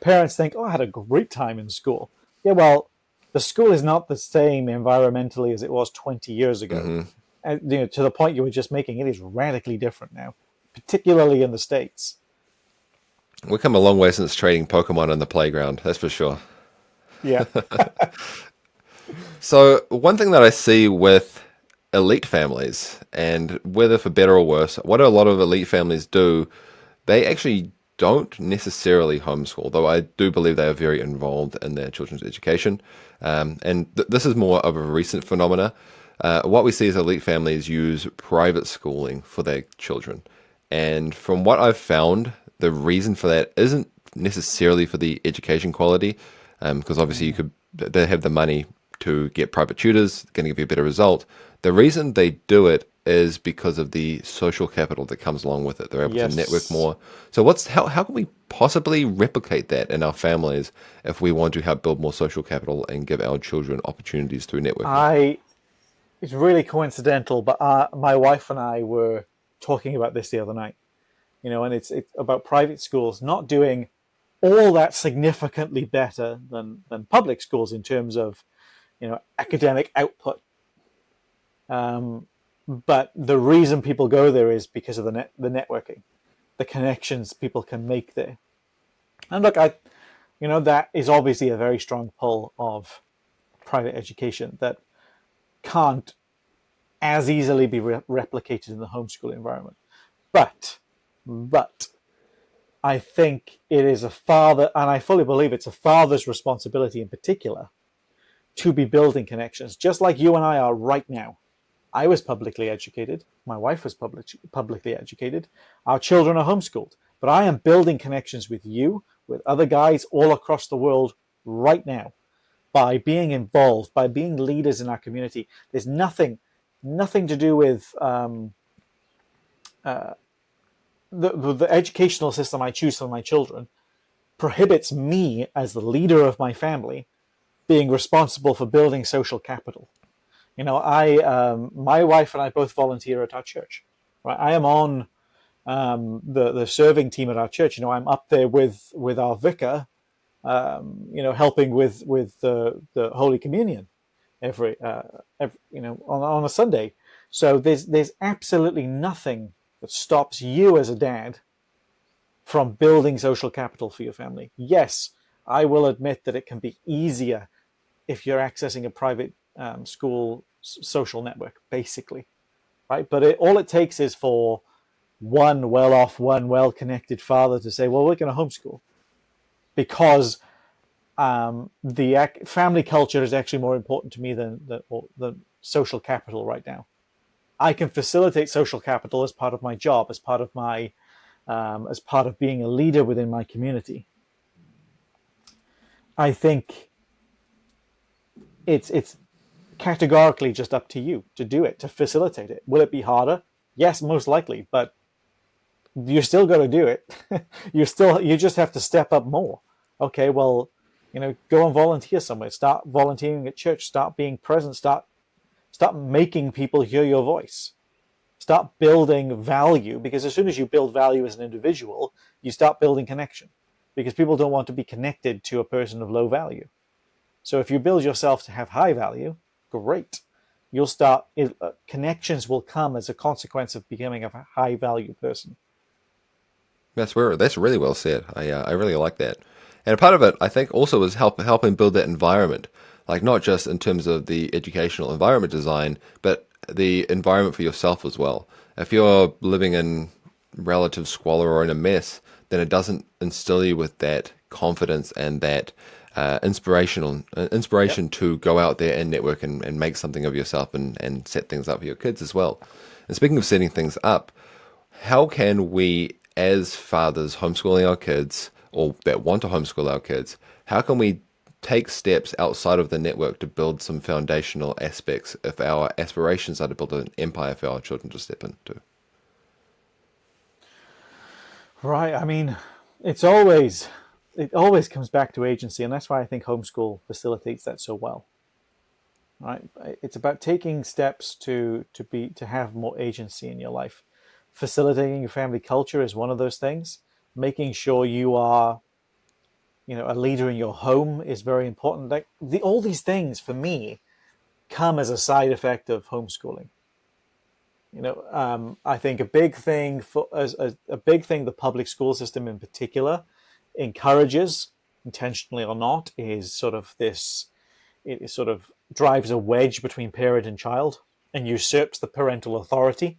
Parents think, oh, I had a great time in school. Yeah, well, the school is not the same environmentally as it was 20 years ago. Mm-hmm. And, to the point you were just making, it is radically different now, particularly in the States. We've come a long way since trading Pokemon in the playground, that's for sure. Yeah. So one thing that I see with elite families, and whether for better or worse, what a lot of elite families do, they actually don't necessarily homeschool, though I do believe they are very involved in their children's education. And this is more of a recent phenomena. What we see is elite families use private schooling for their children. And from what I've found, the reason for that isn't necessarily for the education quality, because obviously they have the money to get private tutors, going to give you a better result. The reason they do it is because of the social capital that comes along with it. They're able to network more. So how can we possibly replicate that in our families if we want to help build more social capital and give our children opportunities through networking? It's really coincidental, but my wife and I were talking about this the other night. And it's about private schools not doing all that significantly better than public schools in terms of, academic output. But the reason people go there is because of the networking, the connections people can make there. And look, that is obviously a very strong pull of private education that can't as easily be replicated in the homeschool environment. But I think it is a father, and I fully believe it's a father's responsibility in particular to be building connections, just like you and I are right now. I was publicly educated. My wife was publicly educated. Our children are homeschooled. But I am building connections with you, with other guys all across the world right now by being involved, by being leaders in our community. There's nothing to do with the educational system I choose for my children prohibits me as the leader of my family being responsible for building social capital. My wife and I both volunteer at our church. Right, I am on the serving team at our church. I'm up there with our vicar, helping with the Holy Communion every on a Sunday. So there's absolutely nothing that stops you as a dad from building social capital for your family. Yes, I will admit that it can be easier if you're accessing a private school social network, basically, right? But all it takes is for one well-off, one well-connected father to say, well, we're going to homeschool because the family culture is actually more important to me than the social capital right now. I can facilitate social capital as part of my job, as part of being a leader within my community. I think it's categorically just up to you to do it, to facilitate it. Will it be harder? Yes, most likely, but you're still going to do it. You just have to step up more. Okay, well, go and volunteer somewhere. Start volunteering at church. Start being present. Start making people hear your voice. Start building value, because as soon as you build value as an individual, you start building connection, because people don't want to be connected to a person of low value. So if you build yourself to have high value, great. Connections will come as a consequence of becoming a high value person. That's really well said. I really like that. And a part of it, I think, also is helping build that environment, like not just in terms of the educational environment design, but the environment for yourself as well. If you're living in relative squalor or in a mess, then it doesn't instill you with that confidence and that inspiration Yep. to go out there and network and make something of yourself and set things up for your kids as well. And speaking of setting things up, how can we, as fathers homeschooling our kids or that want to homeschool our kids, how can we take steps outside of the network to build some foundational aspects if our aspirations are to build an empire for our children to step into? Right. I mean, it always comes back to agency, and that's why I think homeschool facilitates that so well. Right. It's about taking steps to have more agency in your life. Facilitating your family culture is one of those things. Making sure you are, a leader in your home is very important. Like all these things for me come as a side effect of homeschooling. I think a big thing a big thing the public school system in particular encourages, intentionally or not, is sort of this. It sort of drives a wedge between parent and child and usurps the parental authority.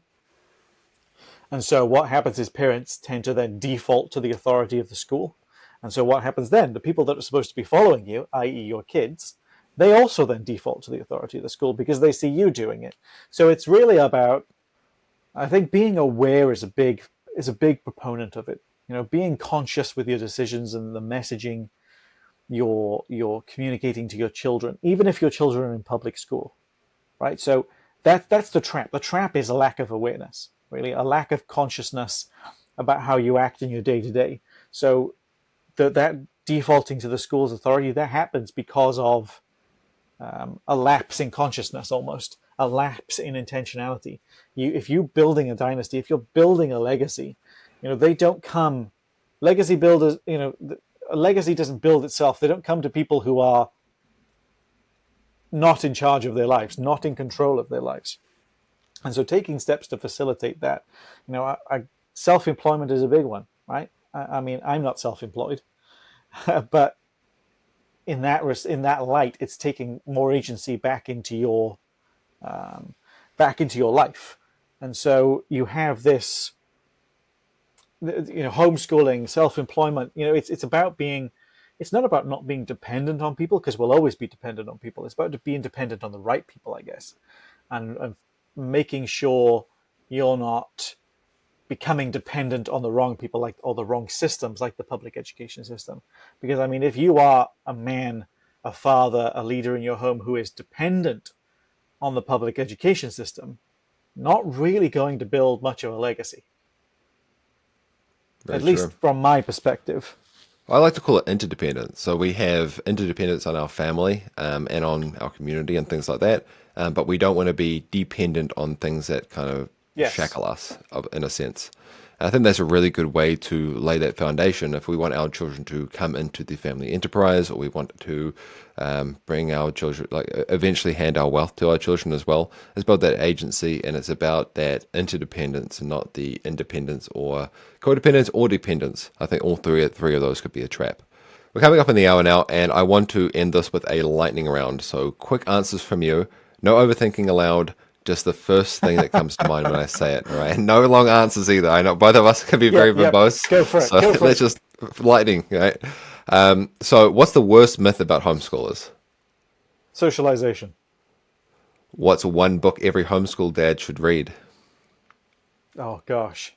And so what happens is parents tend to then default to the authority of the school. And so what happens then? The people that are supposed to be following you, i.e. your kids, they also then default to the authority of the school because they see you doing it. So it's really about, I think, being aware is a big proponent of it. Being conscious with your decisions and the messaging you're communicating to your children, even if your children are in public school, right? So that's the trap. The trap is a lack of awareness, really, a lack of consciousness about how you act in your day to day. So that defaulting to the school's authority, that happens because of a lapse in consciousness, almost a lapse in intentionality. If you're building a dynasty, if you're building a legacy, they don't come. Legacy builders, a legacy doesn't build itself. They don't come to people who are not in charge of their lives, not in control of their lives. And so taking steps to facilitate that, self-employment is a big one, right? I mean, I'm not self-employed, but in that light, it's taking more agency back into your life. And so you have this, homeschooling, self-employment. It's about being. It's not about not being dependent on people, because we'll always be dependent on people. It's about being dependent on the right people, I guess, and making sure you're not becoming dependent on the wrong people, or the wrong systems, like the public education system. Because I mean, if you are a man, a father, a leader in your home who is dependent on the public education system, not really going to build much of a legacy. Very At true. least from my perspective. I like to call it interdependence. So we have interdependence on our family and on our community and things like that, but we don't want to be dependent on things that kind of Yes. shackle us, in a sense. And I think that's a really good way to lay that foundation if we want our children to come into the family enterprise, or we want to bring our children, like eventually hand our wealth to our children as well. It's about that agency, and it's about that interdependence and not the independence or codependence or dependence. I think all three of those could be a trap. We're coming up in the hour now, and I want to end this with a lightning round. So quick answers from you. No overthinking allowed. Just the first thing that comes to mind when I say it, all right? No long answers either. I know both of us can be very Yep. verbose. Go for it. So Go for let's it. just lightning, right? So what's the worst myth about homeschoolers? Socialization. What's one book every homeschool dad should read? Oh gosh.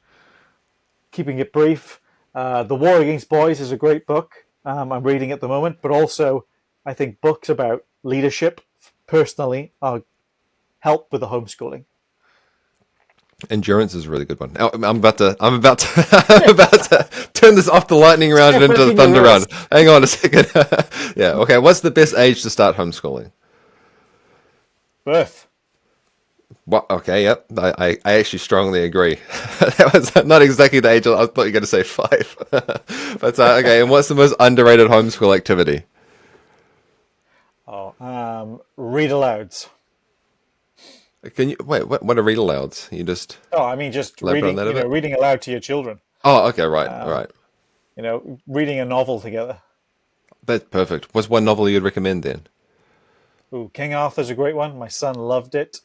Keeping it brief. The War Against Boys is a great book. I'm reading at the moment, but also I think books about leadership, personally, are help with the homeschooling. Endurance is a really good one. I'm about to, I'm about to, I'm about to turn this off the lightning round and Step into the breaking the thunder rules. round. Hang on a second. Yeah, okay. What's the best age to start homeschooling? Birth. What? Okay, yep. I actually strongly agree. That was not exactly the age I thought you were going to say 5. But okay, and what's the most underrated homeschool activity? Read alouds. Can you wait? What are read alouds? You just Oh, I mean, just elaborate on reading. that a bit. Reading aloud to your children. Oh, okay, right, right. Reading a novel together. That's perfect. What's one novel you'd recommend then? Ooh, King Arthur's a great one. My son loved it.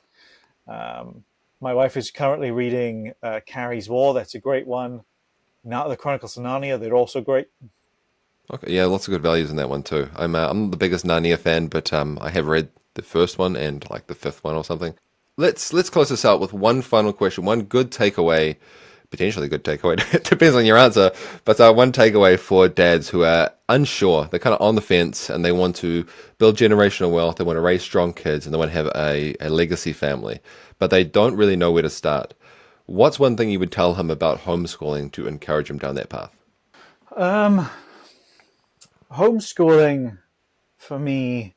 Um, my wife is currently reading Carrie's War. That's a great one. Now the Chronicles of Narnia. They're also great. Okay, yeah, lots of good values in that one too. I'm not the biggest Narnia fan, but I have read the first one and like the fifth one or something. Let's close this out with one final question, one good takeaway, potentially good takeaway. It depends on your answer, but one takeaway for dads who are unsure. They're kind of on the fence and they want to build generational wealth. They want to raise strong kids and they want to have a legacy family, but they don't really know where to start. What's one thing you would tell him about homeschooling to encourage him down that path? Um, Homeschooling for me,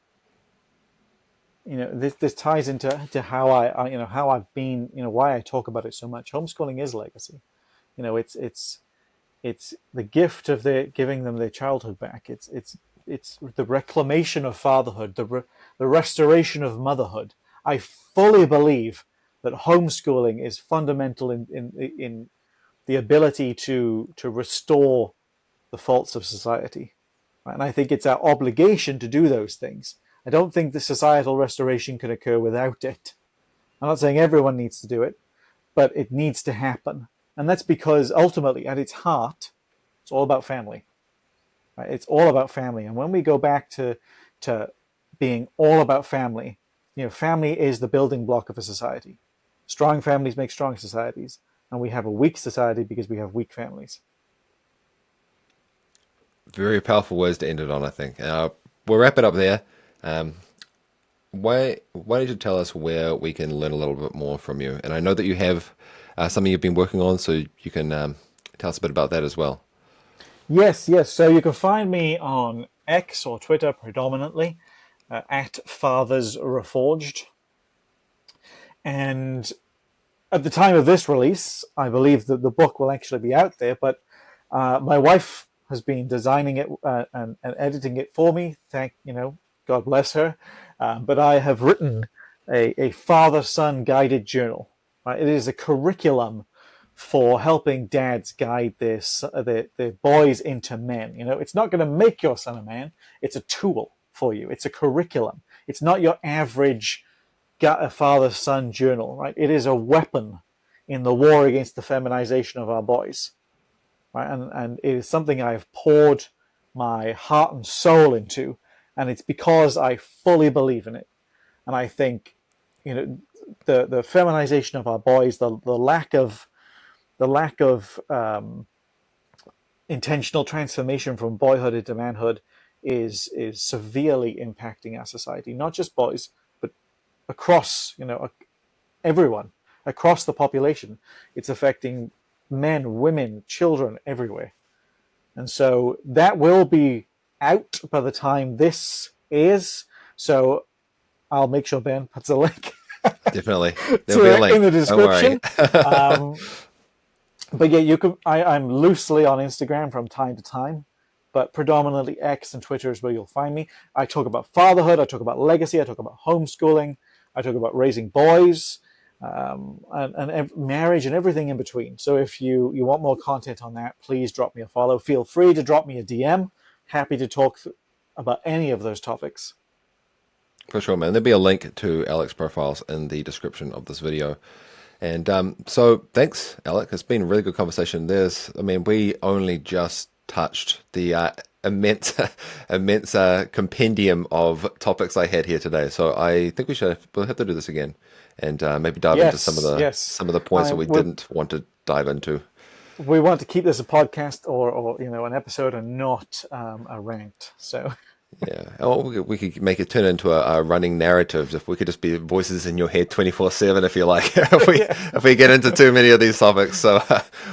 this ties into how how I've been, why I talk about it so much. Homeschooling is legacy. It's the gift of giving them their childhood back. It's the reclamation of fatherhood, the restoration of motherhood. I fully believe that homeschooling is fundamental in the ability to restore the faults of society. Right? And I think it's our obligation to do those things. I don't think the societal restoration can occur without it. I'm not saying everyone needs to do it, but it needs to happen. And that's because ultimately, at its heart, it's all about family. Right? It's all about family. And when we go back to being all about family, family is the building block of a society. Strong families make strong societies, and we have a weak society because we have weak families. Very powerful words to end it on, I think. We'll wrap it up there. Um, why don't you tell us where we can learn a little bit more from you? And I know that you have something you've been working on, so you can tell us a bit about that as well. Yes, yes. So you can find me on X or Twitter predominantly at Fathers Reforged. And at the time of this release, I believe that the book will actually be out there, but my wife has been designing it and editing it for me. God bless her. But I have written a father-son guided journal. Right? It is a curriculum for helping dads guide their boys into men. It's not going to make your son a man. It's a tool for you. It's a curriculum. It's not your average father-son journal, right? It is a weapon in the war against the feminization of our boys, right? And it is something I've poured my heart and soul into, and it's because I fully believe in it. And I think, the feminization of our boys, the lack of intentional transformation from boyhood into manhood is severely impacting our society. Not just boys, but across everyone, across the population. It's affecting men, women, children, everywhere. And so that will be out by the time this airs. So I'll make sure Ben puts a link. Definitely. There'll be a link in the description. Don't worry. But yeah, you can. I'm loosely on Instagram from time to time, but predominantly X and Twitter is where you'll find me. I talk about fatherhood. I talk about legacy. I talk about homeschooling. I talk about raising boys, and marriage and everything in between. So if you want more content on that, please drop me a follow. Feel free to drop me a DM. Happy to talk about any of those topics. For sure, man. There'll be a link to Alec's profiles in the description of this video. And so thanks, Alec. It's been a really good conversation. We only just touched the immense compendium of topics I had here today. So I think we'll have to do this again and maybe dive into some of the points that we didn't want to dive into. We want to keep this a podcast or an episode and not a rant. So. Yeah, or we could make it turn into a running narrative. If we could just be voices in your head 24/7, if you like. if we get into too many of these topics, so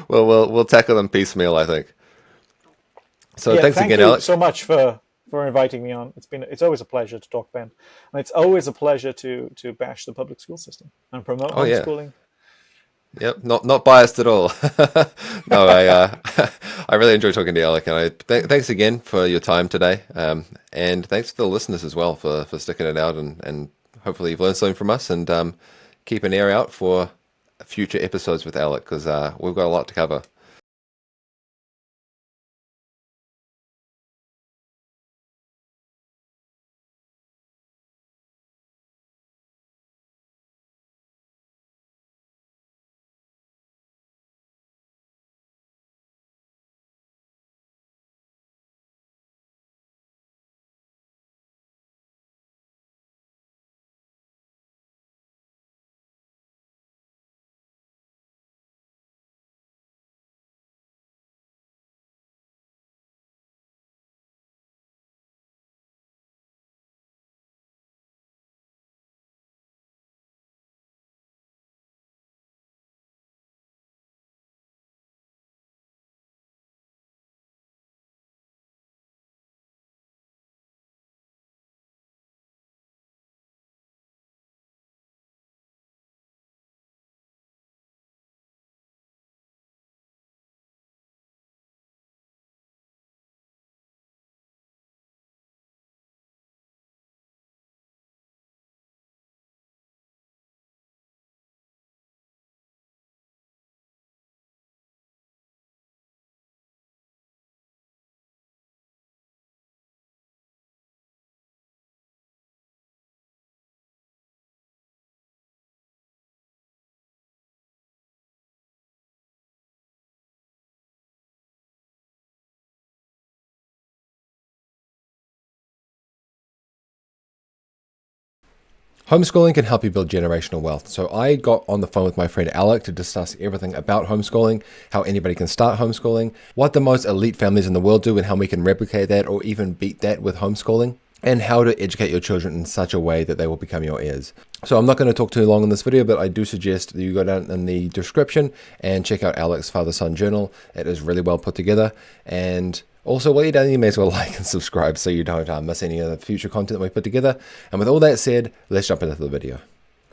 we'll tackle them piecemeal, I think. So thanks again, Alec. Thank you so much for inviting me on. It's always a pleasure to talk, Ben, and it's always a pleasure to bash the public school system and promote homeschooling. Yeah. Yep, not biased at all. No, I really enjoyed talking to you, Alec, and thanks again for your time today, and thanks to the listeners as well for sticking it out, and hopefully you've learned something from us, and keep an ear out for future episodes with Alec, because we've got a lot to cover. Homeschooling can help you build generational wealth. So I got on the phone with my friend Alec to discuss everything about homeschooling, how anybody can start homeschooling, what the most elite families in the world do and how we can replicate that or even beat that with homeschooling, and how to educate your children in such a way that they will become your heirs. So I'm not going to talk too long in this video, but I do suggest that you go down in the description and check out Alec's father-son journal. It is really well put together. And also, while you're down, you may as well like and subscribe so you don't miss any of the future content that we put together. And with all that said, let's jump into the video.